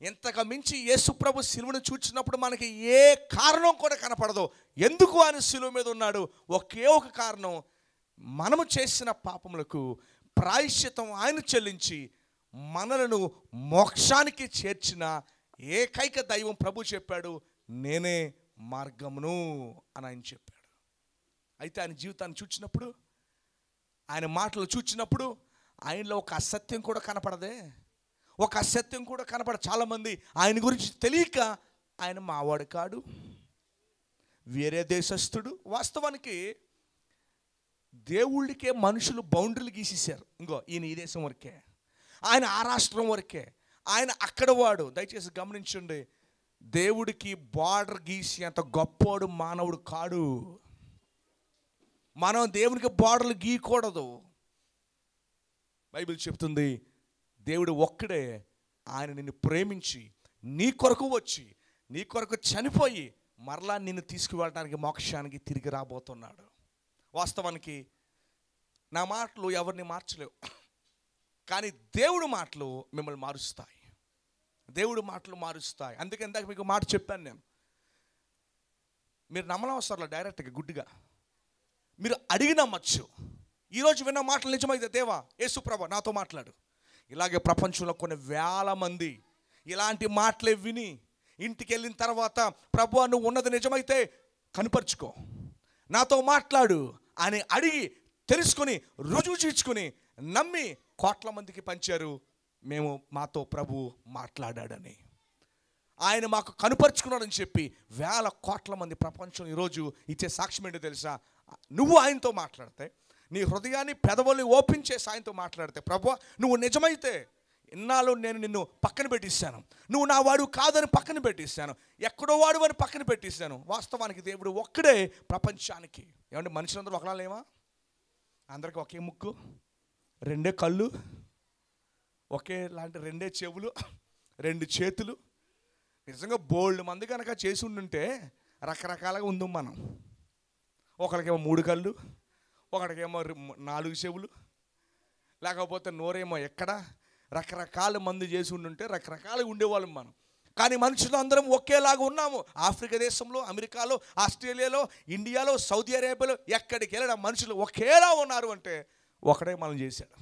ఇంతకు మించి యేసు ప్రభు శిలువను చూచినప్పుడు మనకి ఏ కారణం కూడా కనపడదు. ఎందుకు ఆయన శిలువ మీద ఉన్నాడు? ఒకే ఒక కారణం, మనము చేసిన పాపములకు ప్రాయశ్చితం ఆయన చెల్లించి మనలను మోక్షానికి చేర్చిన ఏకైక దైవం ప్రభు చెప్పాడు, నేనే మార్గమును అని ఆయన చెప్పాడు. అయితే ఆయన జీవితాన్ని చూచినప్పుడు, ఆయన మాటలు చూచినప్పుడు ఆయనలో ఒక అసత్యం కూడా కనపడదే, ఒక అసత్యం కూడా కనపడదు. చాలామంది ఆయన గురించి తెలియక ఆయన మావాడు కాడు, వేరే దేశస్థుడు. వాస్తవానికి దేవుళ్ళకే మనుషులు బౌండరీలు గీసేశారు. ఇంకో ఈయన ఈ దేశం వరకే, ఆయన ఆ రాష్ట్రం వరకే, ఆయన అక్కడ వాడు. దయచేసి గమనించండి, దేవుడికి బార్డర్ గీసి అంత గొప్పోడు మానవుడు కాడు. మనం దేవునికి బార్డర్లు గీయకూడదు. బైబిల్ చెప్తుంది, దేవుడు ఒక్కడే ఆయన నిన్ను ప్రేమించి నీ కొరకు వచ్చి నీ కొరకు చనిపోయి మరలా నిన్ను తీసుకువెళ్ళడానికి మోక్షానికి తిరిగి రాబోతున్నాడు. వాస్తవానికి నా మాటలు ఎవరిని మార్చలేవు, కానీ దేవుడు మాటలు మిమ్మల్ని మారుస్తాయి. దేవుడు మాటలు మారుస్తాయి. అందుకే ఇందాక మీకు మాట చెప్పాను నేను, మీరు నమ్మనవసరంలో డైరెక్ట్గా గుడ్డిగా మీరు అడిగి నమ్మచ్చు. ఈరోజు విన్న మాటలు నిజమైతే, దేవా యేసు ప్రభు నాతో మాట్లాడు. ఇలాగే ప్రపంచంలో కొన్ని వేల మంది ఇలాంటి మాటలే విని ఇంటికి వెళ్ళిన తర్వాత, ప్రభు నువ్వు ఉన్నది నిజమైతే కనుపరుచుకో, నాతో మాట్లాడు అని అడిగి తెలుసుకొని రుజువు చేర్చుకొని నమ్మి కోట్ల మందికి పంచారు, మేము మాతో ప్రభు మాట్లాడాడని, ఆయన మాకు కనుపరుచుకున్నాడని చెప్పి వేల కోట్ల మంది ప్రపంచం ఈరోజు ఇచ్చే సాక్ష్యం ఏంటో తెలుసా? నువ్వు ఆయనతో మాట్లాడితే, నీ హృదయాన్ని పెదవుల్ని ఓపెన్ చేసి ఆయనతో మాట్లాడితే, ప్రభు నువ్వు నిజమైతే ఇన్నాళ్ళు నేను నిన్ను పక్కన పెట్టిస్తాను, నువ్వు నా వాడు కాదని పక్కన పెట్టిస్తాను, ఎక్కడో వాడు అని పక్కన పెట్టిస్తాను. వాస్తవానికి దేవుడు ఒక్కడే ప్రపంచానికి. ఏమంటే మనుషులందరూ ఒకలా లేవా? అందరికీ ఒకే ముక్కు, రెండే కళ్ళు, ఒకే లాంటి రెండే చెవులు, రెండు చేతులు, నిజంగా బోల్డ్ మంది కనుక చేసి ఉండుంటే రకరకాలుగా ఉందాం మనం. ఒకరికేమో 3 కళ్ళు, ఒకరికేమో 4 చెవులు, లేకపోతే నోరేమో ఎక్కడ, రకరకాల మంది చేసి ఉండుంటే రకరకాలుగా ఉండేవాళ్ళం మనం. కానీ మనుషులు అందరం ఒకేలాగా ఉన్నాము. ఆఫ్రికా దేశంలో, అమెరికాలో, ఆస్ట్రేలియాలో, ఇండియాలో, సౌదీ అరేబియాలో ఎక్కడికి వెళ్ళిన మనుషులు ఒకేలా ఉన్నారు అంటే ఒకడే మనం చేశాడు.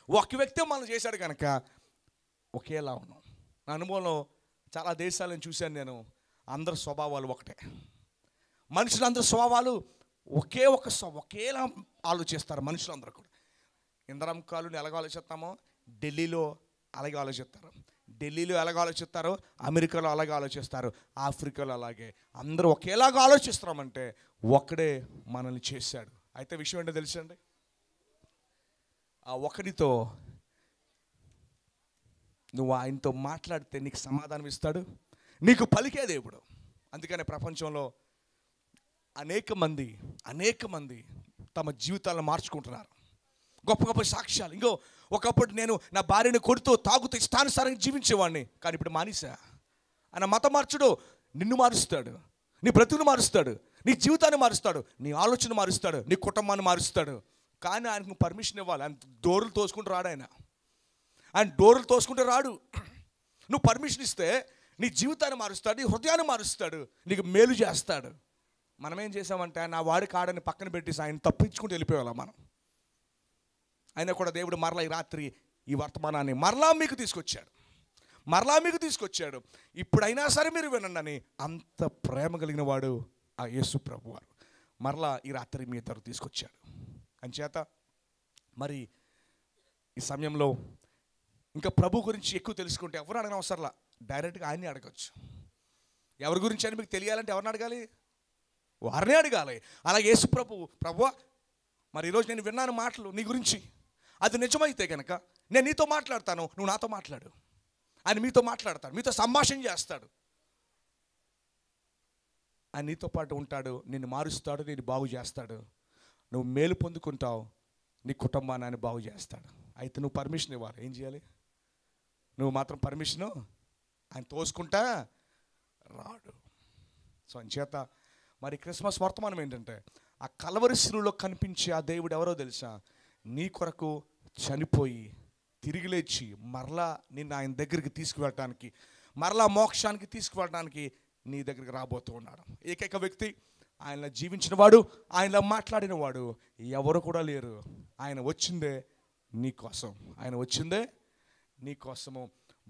ఒక వ్యక్తి మనం చేశాడు కనుక ఒకేలా ఉన్నాం. నా అనుభవంలో చాలా దేశాలను చూశాను నేను. అందరి స్వభావాలు ఒకటే. మనుషులందరి స్వభావాలు ఒకేలా ఆలోచిస్తారు. మనుషులందరూ కూడా ఇంద్రం కాలుని ఎలాగ ఆలోచిస్తామో ఢిల్లీలో అలాగే ఆలోచిస్తారు. ఢిల్లీలో ఎలాగ ఆలోచిస్తారో అమెరికాలో అలాగే ఆలోచిస్తారు. ఆఫ్రికాలో అలాగే. అందరూ ఒకేలాగా ఆలోచిస్తామంటే ఒక్కడే మనల్ని చేశాడు. అయితే విషయం ఏంటో తెలుసండి, ఆ ఒకడితో నువ్వు ఆయనతో మాట్లాడితే నీకు సమాధానం ఇస్తాడు, నీకు పలికే దేవుడు. అందుకనే ప్రపంచంలో అనేక మంది తమ జీవితాలను మార్చుకుంటున్నారు. గొప్ప గొప్ప సాక్ష్యాలు. ఇంకో ఒకప్పుడు నేను నా భార్యని కొడుతూ తాగుతూ ఇష్టానుసారంగా జీవించేవాడిని, కానీ ఇప్పుడు మానేసా. ఆయన మత మార్చుడు నిన్ను మారుస్తాడు, నీ బ్రతుకును మారుస్తాడు, నీ జీవితాన్ని మారుస్తాడు, నీ ఆలోచన మారుస్తాడు, నీ కుటుంబాన్ని మారుస్తాడు. కానీ ఆయనకు పర్మిషన్ ఇవ్వాలి. ఆయన డోర్లు తోసుకుంటూ రాడు. ఆయన డోర్లు తోసుకుంటూ రాడు. నువ్వు పర్మిషన్ ఇస్తే నీ జీవితాన్ని మారుస్తాడు, నీ హృదయాన్ని మారుస్తాడు, నీకు మేలు చేస్తాడు. మనం ఏం చేసామంటే నా వాడి కాడని పక్కన పెట్టేసి ఆయన తప్పించుకుంటూ వెళ్ళిపోయేవాళ్ళం మనం. అయినా కూడా దేవుడు మరలా ఈ రాత్రి ఈ వర్తమానాన్ని మరలా మీకు తీసుకొచ్చాడు. ఇప్పుడైనా సరే మీరు వినండి. అంత ప్రేమ కలిగిన వాడు ఆ యేసు ప్రభు వారు మరలా ఈ రాత్రి మీ ఇద్దరు తీసుకొచ్చాడు. అంచేత మరి ఈ సమయంలో ఇంకా ప్రభు గురించి ఎక్కువ తెలుసుకుంటే ఎవరు అడగని అవసరంలా, డైరెక్ట్గా ఆయన్ని అడగచ్చు. ఎవరి గురించి అని మీకు తెలియాలంటే ఎవరిని అడగాలి? వారినే అడగాలి. అలాగే యేసు ప్రభువా మరి ఈరోజు నేను విన్నాను మాటలు నీ గురించి, అది నిజమైతే కనుక నేను నీతో మాట్లాడతాను, నువ్వు నాతో మాట్లాడు. ఆయన మీతో మాట్లాడతాడు, మీతో సంభాషణ చేస్తాడు. ఆయన నీతో పాటు ఉంటాడు, నిన్ను మారుస్తాడు, నిన్ను బాగు చేస్తాడు. నువ్వు మేలు పొందుకుంటావు, నీ కుటుంబాన్ని ఆయన బాగు చేస్తాడు. అయితే నువ్వు పర్మిషన్ ఇవ్వాలి. ఏం చేయాలి? నువ్వు మాత్రం పర్మిషను ఆయన తోసుకుంటా రాడు. సో అంచేత మరి క్రిస్మస్ వర్తమానం ఏంటంటే ఆ కల్వరి శిలువలో కనిపించే ఆ దేవుడు ఎవరో తెలుసా? నీ కొరకు చనిపోయి తిరిగి లేచి మరలా నిన్ను ఆయన దగ్గరికి తీసుకువెళ్ళడానికి, మరలా మోక్షానికి తీసుకువెళ్ళడానికి నీ దగ్గరికి రాబోతూ ఉన్నాడు. ఏకైక వ్యక్తి, ఆయన జీవించిన వాడు, ఆయనలో మాట్లాడిన వాడు ఎవరు కూడా లేరు. ఆయన వచ్చిందే నీ కోసము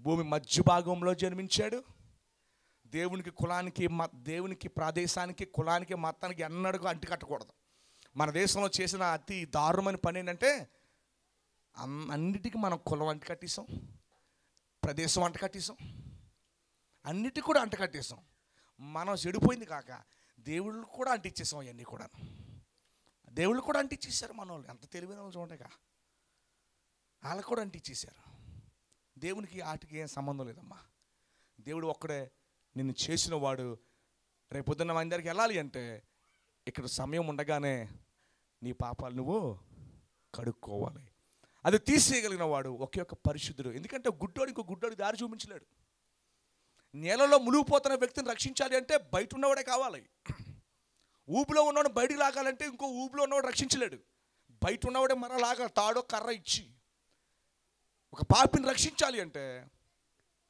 భూమి మధ్య భాగంలో జన్మించాడు. దేవునికి ప్రదేశానికి, కులానికి, మతానికి ఎన్నడూ అంటికట్టకూడదు. మన దేశంలో చేసిన అతి దారుణమైన పని ఏంటంటే అన్నిటికీ మనం కులం అంటకట్టేసాం, ప్రదేశం అంటకట్టేసాం, అన్నిటికీ కూడా అంటకట్టేసాం. మనం చెడిపోయింది కాక దేవుళ్ళు కూడా అంటించేసాం. అవన్నీ కూడా దేవుళ్ళు కూడా అంటించేశారు. మన వాళ్ళు ఎంత తెలివైన వాళ్ళు చూడగా వాళ్ళకు కూడా అంటించేశారు. దేవునికి వాటికి ఏం సంబంధం లేదమ్మా. దేవుడు ఒక్కడే నిన్ను చేసిన వాడు. రేపొద్దున్న మన దగ్గరికి వెళ్ళాలి అంటే ఇక్కడ సమయం ఉండగానే నీ పాపాలు నువ్వు కడుక్కోవాలి. అది తీసేయగలిగిన వాడు ఒకే ఒక పరిశుద్ధుడు. ఎందుకంటే ఇంకో గుడ్డోడికి దారి చూపించలేడు. నేలలో మునిగిపోతున్న వ్యక్తిని రక్షించాలి అంటే బయట ఉన్నవాడే కావాలి. ఊపిలో ఉన్నవాడు బయటికి లాగాలంటే ఇంకో ఊపిలో ఉన్నవాడు రక్షించలేడు. బయట ఉన్నవాడే మర లాగా తాడో కర్ర ఇచ్చి ఒక పాపిని రక్షించాలి అంటే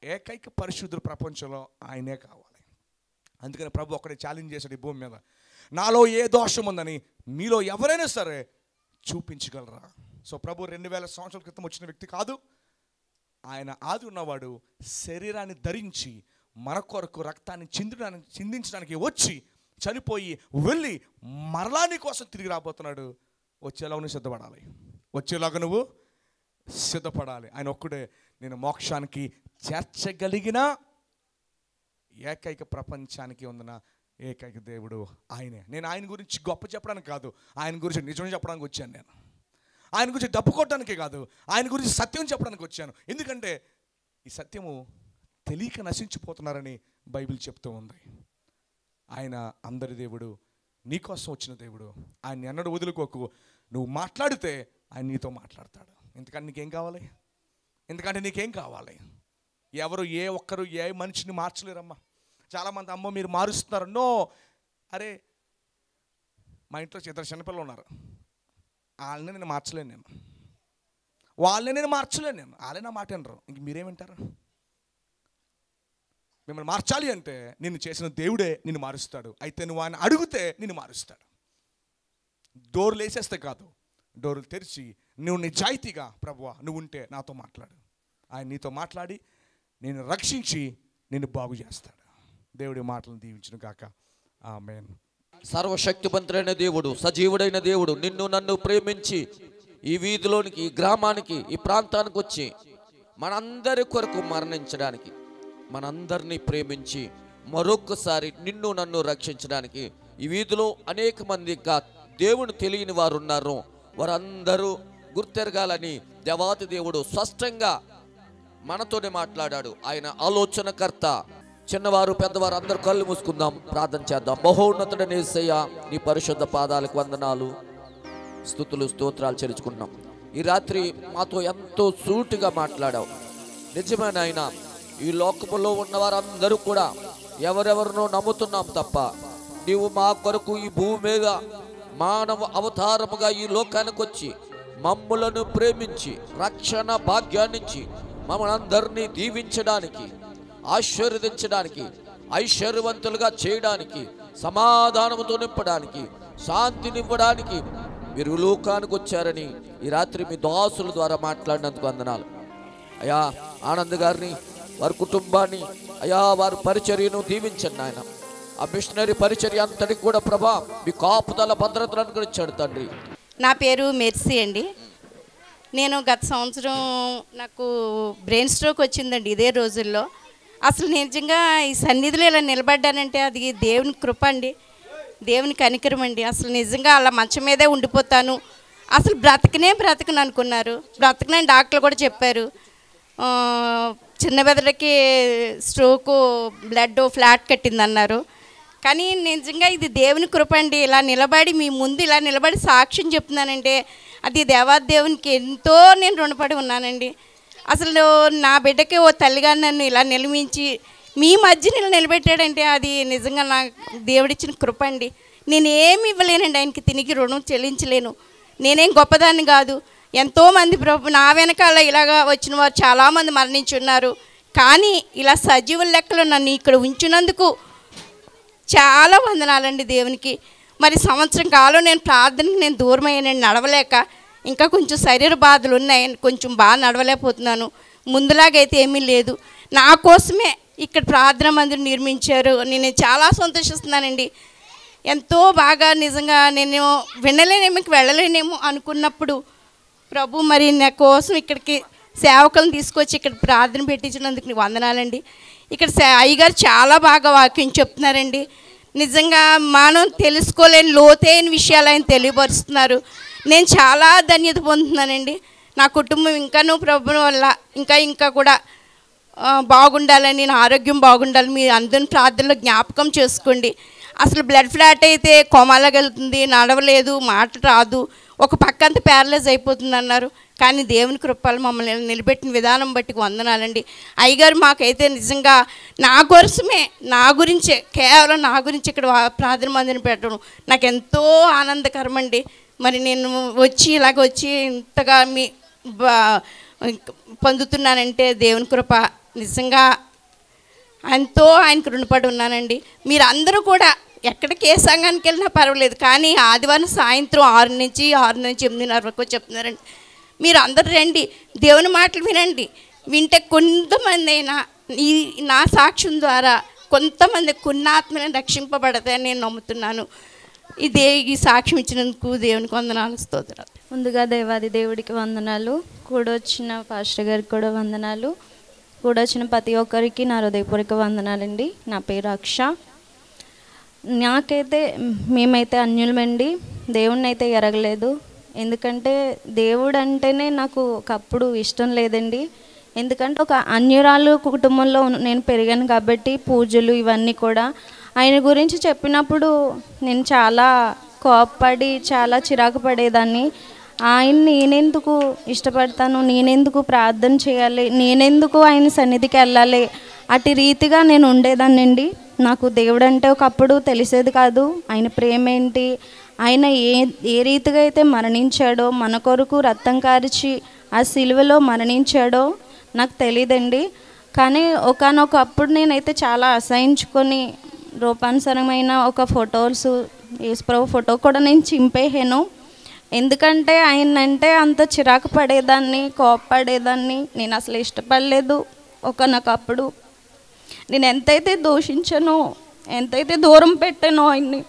ఏకైక పరిశుద్ధుడు ప్రపంచంలో ఆయనే కావాలి. అందుకని ప్రభు ఒక్కడే ఛాలెంజ్ చేశాడు ఈ భూమి మీద, నాలో ఏ దోషం ఉందని మీలో ఎవరైనా సరే చూపించగలరా? సో ప్రభు 2000 సంవత్సరాల క్రితం వచ్చిన వ్యక్తి కాదు. ఆయన ఆది ఉన్నవాడు, శరీరాన్ని ధరించి మన కొరకు రక్తాన్ని చిందించడానికి వచ్చి చనిపోయి వెళ్ళి మరలా నీ కోసం తిరిగి రాబోతున్నాడు. వచ్చేలాగా నువ్వు సిద్ధపడాలి. ఆయన ఒక్కడే నేను మోక్షానికి చేర్చగలిగిన ఏకైక, ప్రపంచానికి ఉన్న ఏకైక దేవుడు ఆయనే. నేను ఆయన గురించి గొప్ప చెప్పడానికి కాదు, ఆయన గురించి నిజం చెప్పడానికి వచ్చాను. నేను ఆయన గురించి డబ్బు కొట్టడానికే కాదు, ఆయన గురించి సత్యం చెప్పడానికి వచ్చాను. ఎందుకంటే ఈ సత్యము తెలియక నశించిపోతున్నారని బైబిల్ చెప్తూ ఉంది. ఆయన అందరి దేవుడు, నీకోసం వచ్చిన దేవుడు. ఆయన ఎన్నడూ వదులుకోకు. నువ్వు మాట్లాడితే ఆయన నీతో మాట్లాడతాడు. ఎందుకంటే నీకేం కావాలి? ఎవరు ఏ ఒక్కరు ఏ మనిషిని మార్చలేరమ్మా. చాలామంది అమ్మ మీరు మారుస్తున్నారు. నో, అరే మా ఇంట్లో ఇద్దరు చిన్నపిల్లలు ఉన్నారు, వాళ్ళని నేను మార్చలేను, నేను వాళ్ళని నేను మార్చలేను, నేను వాళ్ళే నా మాట వినరు. ఇంక మీరేమంటారు? మిమ్మల్ని మార్చాలి అంటే నిన్ను చేసిన దేవుడే నిన్ను మారుస్తాడు. అయితే నువ్వు ఆయన అడిగితే నిన్ను మారుస్తాడు. డోర్లు వేసేస్తే కాదు, డోర్లు తెరిచి నువ్వు నిజాయితీగా ప్రభువా నువ్వు ఉంటే నాతో మాట్లాడు, ఆయన నీతో మాట్లాడి నేను రక్షించి నిన్ను బాగు చేస్తాడు. దేవుడి మాటలను దీవించును గాక. ఆమేన్. సర్వశక్తివంతుడైన దేవుడు, సజీవుడైన దేవుడు నిన్ను నన్ను ప్రేమించి ఈ వీధిలోనికి, ఈ గ్రామానికి, ఈ ప్రాంతానికి వచ్చి మనందరి కొరకు మరణించడానికి, మనందరినీ ప్రేమించి మరొక్కసారి నిన్ను నన్ను రక్షించడానికి ఈ వీధిలో అనేక మంది దేవుని తెలియని వారు ఉన్నారు. వారందరూ గుర్తెరగాలని దేవాతి దేవుడు స్పష్టంగా మనతోనే మాట్లాడాడు. ఆయన ఆలోచనకర్త. చిన్నవారు పెద్దవారు అందరూ కళ్ళు మూసుకుందాం, ప్రార్థన చేద్దాం. మహోన్నతుడైన యేసయ్య, నీ పరిశుద్ధ పాదాలకు వందనాలు, స్తుతులు, స్తోత్రాలు చెల్లించుకుంటున్నాం. ఈ రాత్రి మాతో ఎంతో సూటిగా మాట్లాడావు. నిజమైన ఆయన, ఈ లోకములో ఉన్న వారందరూ కూడా ఎవరెవరినో నమ్ముతున్నాం తప్ప నీవు మా కొరకు ఈ భూమి మీద మానవ అవతారముగా ఈ లోకానికి వచ్చి మమ్ములను ప్రేమించి రక్షణ భాగ్యాన్నిచ్చి మమ్మల్ని అందరినీ దీవించడానికి, ఆశీర్వదించడానికి, ఐశ్వర్యవంతులుగా చేయడానికి, సమాధానముతో నింపడానికి, శాంతినివ్వడానికి మీరు లోకానికి వచ్చారని ఈ రాత్రి మీ దాసుల ద్వారా మాట్లాడినందుకు వందనాలు. అయ్యా ఆనంద్ గారిని, వారి కుటుంబాన్ని, అయ్యా వారి పరిచర్యను దీవించండి ఆయన. ఆ మిషనరీ పరిచర్య అంతటికి కూడా ప్రభా మీ కాపుదల భద్రతను అనుగ్రహించాడు తండ్రి. నా పేరు మెర్సీ అండి. నేను గత సంవత్సరం నాకు బ్రెయిన్ స్ట్రోక్ వచ్చిందండి. ఇదే రోజుల్లో అసలు నిజంగా ఈ సన్నిధిలో ఇలా నిలబడ్డానంటే అది దేవుని కృప అండి, దేవుని కనికరం అండి. అసలు నిజంగా అలా మంచం మీదే ఉండిపోతాను, అసలు బ్రతకను అనుకున్నారు. బ్రతకనని డాక్టర్లు కూడా చెప్పారు. చిన్న బెదరకి స్ట్రోకు, బ్లడ్ ఫ్లాట్ కట్టిందన్నారు. కానీ నిజంగా ఇది దేవుని కృప అండి. ఇలా నిలబడి మీ ముందు ఇలా నిలబడి సాక్ష్యం చెప్తున్నానంటే అది దేవాదేవునికి ఎంతో నేను రుణపడి ఉన్నానండి. అసలు నా బిడ్డకి ఓ తల్లిగా నన్ను ఇలా నిలమించి మీ మధ్య నిలబెట్టాడంటే అది నిజంగా నా దేవుడిచ్చిన కృప అండి. నేనేమి ఇవ్వలేనండి ఆయనకి, తిరిగి రుణం చెల్లించలేను. నేనేం గొప్పదాన్ని కాదు. ఎంతోమంది ప్రభు నా వెనకాల ఇలాగా వచ్చిన వారు చాలామంది మరణించున్నారు. కానీ ఇలా సజీవుల లెక్కలో నన్ను ఇక్కడ ఉంచినందుకు చాలా వందనాలండి దేవునికి. మరి సంవత్సరం కాలం నేను ప్రార్థనకి నేను దూరం అయ్యానండి, నడవలేక. ఇంకా కొంచెం శరీర బాధలు ఉన్నాయి, కొంచెం బాగా నడవలేకపోతున్నాను. ముందులాగైతే ఏమీ లేదు. నా కోసమే ఇక్కడ ప్రార్థన మందిరం నిర్మించారు. నేను చాలా సంతోషిస్తున్నానండి. ఎంతో బాగా నిజంగా నేను వినలేనేమో, వెళ్ళలేనేమో అనుకున్నప్పుడు ప్రభు మరి నా కోసం ఇక్కడికి సేవకులను తీసుకొచ్చి ఇక్కడ ప్రార్థన పెట్టించినందుకు వందనాలండి. ఇక్కడ అయ్యగారు చాలా బాగా వాక్యం చెప్తున్నారండి. నిజంగా మనం తెలుసుకోలేని లోతైన విషయాలు ఆయన తెలియపరుస్తున్నారు. నేను చాలా ధన్యత పొందుతున్నానండి. నా కుటుంబం ఇంకాను ప్రభు వల్ల ఇంకా కూడా బాగుండాలని, నా ఆరోగ్యం బాగుండాలి. మీరు అందరిని ప్రార్థనలో జ్ఞాపకం చేసుకోండి. అసలు బ్లడ్ ఫ్లాట్ అయితే కోమాలోకి వెళ్తుంది, నడవలేదు, మాట రాదు, ఒక పక్కంతా ప్యారలైజ్ అయిపోతుంది అన్నారు. కానీ దేవుని కృపలు మమ్మల్ని నిలబెట్టిన విధానం బట్టి వందనాలండి. అయ్యగారు మాకైతే నిజంగా నా కోసమే, నా గురించే, కేవలం నా గురించి ఇక్కడ ప్రార్థన మందిని పెట్టడం నాకు ఎంతో ఆనందకరం అండి. మరి నేను వచ్చి ఇలాగ వచ్చి ఇంతగా మీ పొందుతున్నానంటే దేవుని కృప. నిజంగా ఎంతో ఆయనకు రుణపడి ఉన్నానండి. మీరు అందరూ కూడా ఎక్కడికి ఏ సంఘానికి వెళ్ళినా పర్వాలేదు, కానీ ఆదివారం సాయంత్రం 6 నుంచి 8:30 వరకు చెప్తున్నారండి. మీరు అందరూ రండి, దేవుని మాటలు వినండి. వింటే కొంతమంది అయినా నా సాక్ష్యం ద్వారా కొంతమంది కొన్ని ఆత్మలను రక్షింపబడతాయని నేను నమ్ముతున్నాను. ఈ సాక్ష్యం ఇచ్చినందుకు దేవునికి వందనాలు, స్తోత్రాలు. ముందుగా దేవాది దేవుడికి వందనాలు, కూడొచ్చిన పాస్టర్ గారికి కూడా వందనాలు, కూడొచ్చిన ప్రతి ఒక్కరికి నా హృదయపూర్వక వందనాలండి. నా పేరు అక్ష. నాకైతే మేమైతే అన్యులమండి, దేవుణ్ణి అయితే ఎరగలేదు. ఎందుకంటే దేవుడు అంటేనే నాకు ఒకప్పుడు ఇష్టం లేదండి. ఎందుకంటే ఒక అన్యురాలు కుటుంబంలో నేను పెరిగాను కాబట్టి పూజలు ఇవన్నీ కూడా ఆయన గురించి చెప్పినప్పుడు నేను చాలా కోప్పడి చాలా చిరాకు పడేదాన్ని. ఆయన్ని నేనెందుకు ఇష్టపడతాను, నేనెందుకు ప్రార్థన చేయాలి, నేనెందుకు ఆయన సన్నిధికి వెళ్ళాలి, అటు రీతిగా నేను ఉండేదాన్నండి. నాకు దేవుడు అంటే ఒకప్పుడు తెలిసేది కాదు. ఆయన ప్రేమ ఏంటి, ఆయన ఏ రీతిగా అయితే మరణించాడో, మన కొరకు రక్తం కార్చి ఆ సిలువలో మరణించాడో నాకు తెలియదండి. కానీ ఒకానొకప్పుడు నేనైతే చాలా అసహించుకొని రూపానుసరమైన ఒక ఫొటోస్, యేసుప్రభు ఫోటో కూడా నేను చింపేసాను. ఎందుకంటే ఆయన అంటే అంత చిరాకు పడేదాన్ని, కోపపడేదాన్ని. నేను అసలు ఇష్టపడలేదు ఒకనొకప్పుడు. నేను ఎంతైతే దూషించానో, ఎంతైతే దూరం పెట్టానో ఆయన్ని,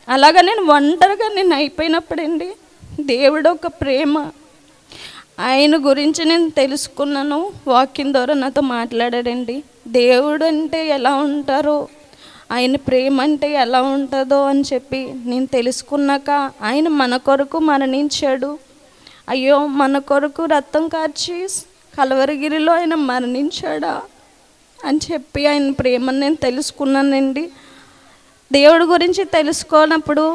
అలాగా నేను ఒంటరిగా నేను అయిపోయినప్పుడండి దేవుడు ఒక ప్రేమ, ఆయన గురించి నేను తెలుసుకున్నాను. వాక్యం ద్వారా నాతో మాట్లాడాడండి. దేవుడు అంటే ఎలా ఉంటారో, ఆయన ప్రేమ అంటే ఎలా ఉంటుందో అని చెప్పి నేను తెలుసుకున్నాక ఆయన మన కొరకు మరణించాడు. అయ్యో, మన కొరకు రక్తం కార్చి కలవరగిరిలో ఆయన మరణించాడా అని చెప్పి ఆయన ప్రేమను నేను తెలుసుకున్నానండి. దేవుడి గురించి తెలుసుకోనప్పుడు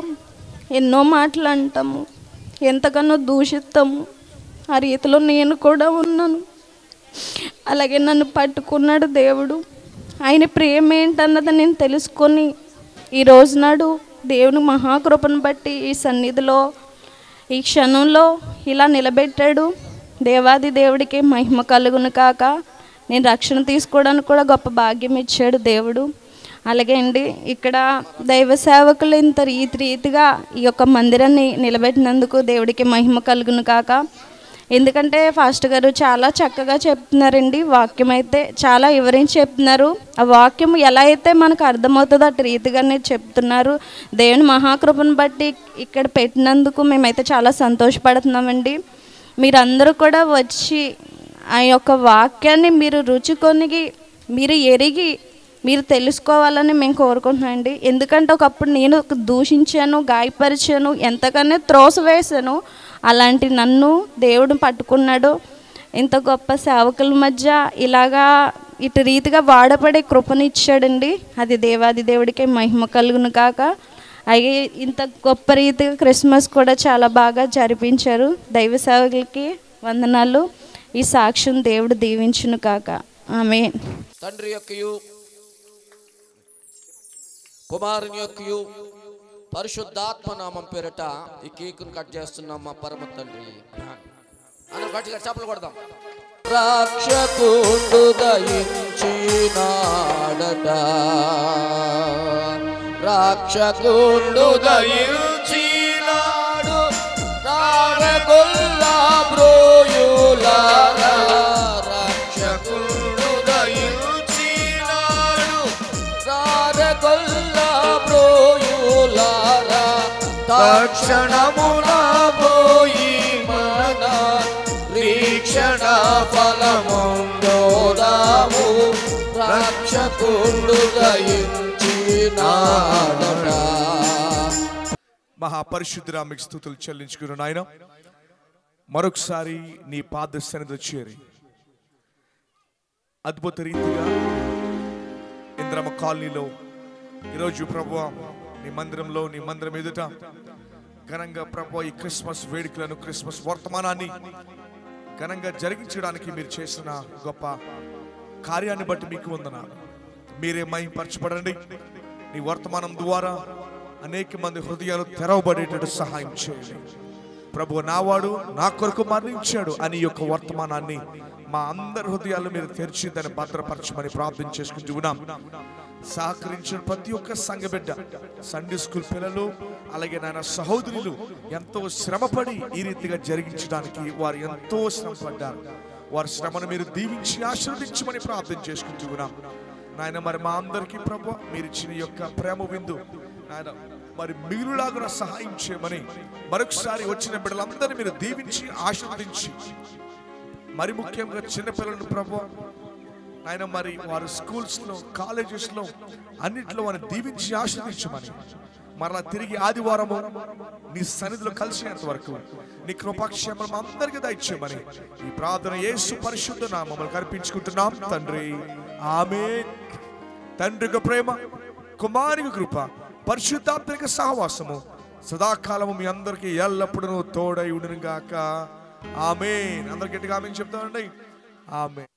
ఎన్నో మాటలు అంటాము, ఎంతగానో దూషిస్తాము. ఆ రీతిలో నేను కూడా ఉన్నాను. అలాగే నన్ను పట్టుకున్నాడు దేవుడు. ఆయన ప్రేమ ఏంటన్నది నేను తెలుసుకొని ఈరోజు నాడు దేవుని మహాకృపను బట్టి ఈ సన్నిధిలో ఈ క్షణంలో ఇలా నిలబెట్టాడు. దేవాది దేవుడికి మహిమ కలుగును కాక. నేను రక్షణ తీసుకోవడానికి కూడా గొప్ప భాగ్యం ఇచ్చాడు దేవుడు. అలాగే అండి, ఇక్కడ దైవ సేవకులు ఇంత రీతిగా ఈ యొక్క మందిరాన్ని నిలబెట్టినందుకు దేవుడికి మహిమ కలుగును కాక. ఎందుకంటే ఫాస్టర్ గారు చాలా చక్కగా చెప్తున్నారండి. వాక్యం అయితే చాలా వివరించి చెప్తున్నారు. ఆ వాక్యం ఎలా అయితే మనకు అర్థమవుతుందో అటు రీతిగానే చెప్తున్నారు. దేవుని మహాకృపను బట్టి ఇక్కడ పెట్టినందుకు మేమైతే చాలా సంతోషపడుతున్నామండి. మీరందరూ కూడా వచ్చి ఆ యొక్క వాక్యాన్ని మీరు రుచికొని, మీరు ఎరిగి, మీరు తెలుసుకోవాలని మేము కోరుకుంటున్నామండి. ఎందుకంటే ఒకప్పుడు నేను దూషించాను, గాయపరిచాను, ఎంతగానో త్రోసివేశాను. అలాంటి నన్ను దేవుడు పట్టుకున్నాడు. ఇంత గొప్ప సేవకుల మధ్య ఇలాగా ఇటు రీతిగా వాడపడే కృపనిచ్చాడండి. అది దేవాది దేవుడికి మహిమ కలుగును కాక. అలాగే ఇంత గొప్ప రీతిగా క్రిస్మస్ కూడా చాలా బాగా జరిపించారు. దైవ సేవకులకి వందనాలు. ఈ సాక్ష్యం దేవుడు దీవించును కాక. ఆమేన్. తండ్రి యొక్కయు కుమారుని యొక్కయు పరిశుద్ధాత్మ నామం పేరట ఈ కేకును కట్ చేస్తున్నాం మా పరమ తండ్రి. అందరూ గట్టిగా చప్పట్లు కొడదాం. రక్షకుడు దయించినాడట, రక్షకుడు దయించినాడు, రారగొల్లా బ్రోయులారా. రక్షకుడు దయించినాడు, రారగొల్లా బ్రోయులారా. తక్షణమున పోయి మన వీక్షణ ఫలముందోదాము, రక్షకుడు దయించినాడట. మహాపరిశుద్ధుడా, మీకు స్తుతులు చెల్లించుకున్న నాయన, మరొకసారి నీ పాద సన్నిధిలో చేరి అద్భుత రీతిగా ఇంద్రమ్మ కాలనీలో ఈరోజు ప్రభువా నీ మందిరంలో, నీ మందిరం ఎదుట ఘనంగా ప్రభువా ఈ క్రిస్మస్ వేడుకలను, క్రిస్మస్ వర్తమానాన్ని ఘనంగా జరిగించడానికి మీరు చేసిన గొప్ప కార్యాన్ని బట్టి మీకు వందనాలు. మీరే మహిమపరచబడండి. నీ వర్తమానం ద్వారా అనేక మంది హృదయాలు తెరవబడేటట్టు సహాయం చేయండి. ప్రభువు నావాడు నా కొరకు మరణించాడు అని యొక్క వర్తమానాన్ని మా అందరి హృదయాలు మీరు తెరిచి దాన్ని భద్రపరచమని ప్రార్థన చేసుకుంటూ ఉన్నాం. సహకరించిన ప్రతి ఒక్క సంఘ బిడ్డ, సండే స్కూల్ పిల్లలు, అలాగే నాయన సహోదరులు ఎంతో శ్రమపడి ఈ రీతిగా జరిగించడానికి వారు ఎంతో శ్రమపడ్డారు. వారి శ్రమను మీరు దీవించి ఆశీర్వదించమని ప్రార్థన చేసుకుంటూ ఉన్నాం. నాయన మరి మా అందరికీ ప్రభు మీరు ఇచ్చిన యొక్క ప్రేమ విందు నాయన మరి మీరులాగా సహాయం చేయమని మరొకసారి వచ్చిన బిడ్డలందరినీ మీరు దీవించి ఆశీర్వదించి, మరి ముఖ్యంగా చిన్నపిల్లలను ప్రభు ఆయన మరి వారు స్కూల్స్లో, కాలేజెస్లో అన్నింటిలో వారిని దీవించి ఆశీర్వదించమని, మరలా తిరిగి ఆదివారము నీ సన్నిధిలో కలిసేంత వరకు నీ కృపాక్షేమం అందరికీ దయచేయమని ఈ ప్రార్థన యేసు పరిశుద్ధ నామములో అర్పించుకుంటున్నాం తండ్రి. ఆమేన్. తండ్రి యొక్క ప్రేమ, కుమారుని కృప, పరిశుద్ధాత్మ యొక్క సహవాసము సదాకాలము మీ అందరికీ ఎల్లప్పుడూ తోడై ఉండును గాక. ఆమేన్. అందరు గట్టిగా ఆమేన్ చెప్తామండి. ఆమేన్.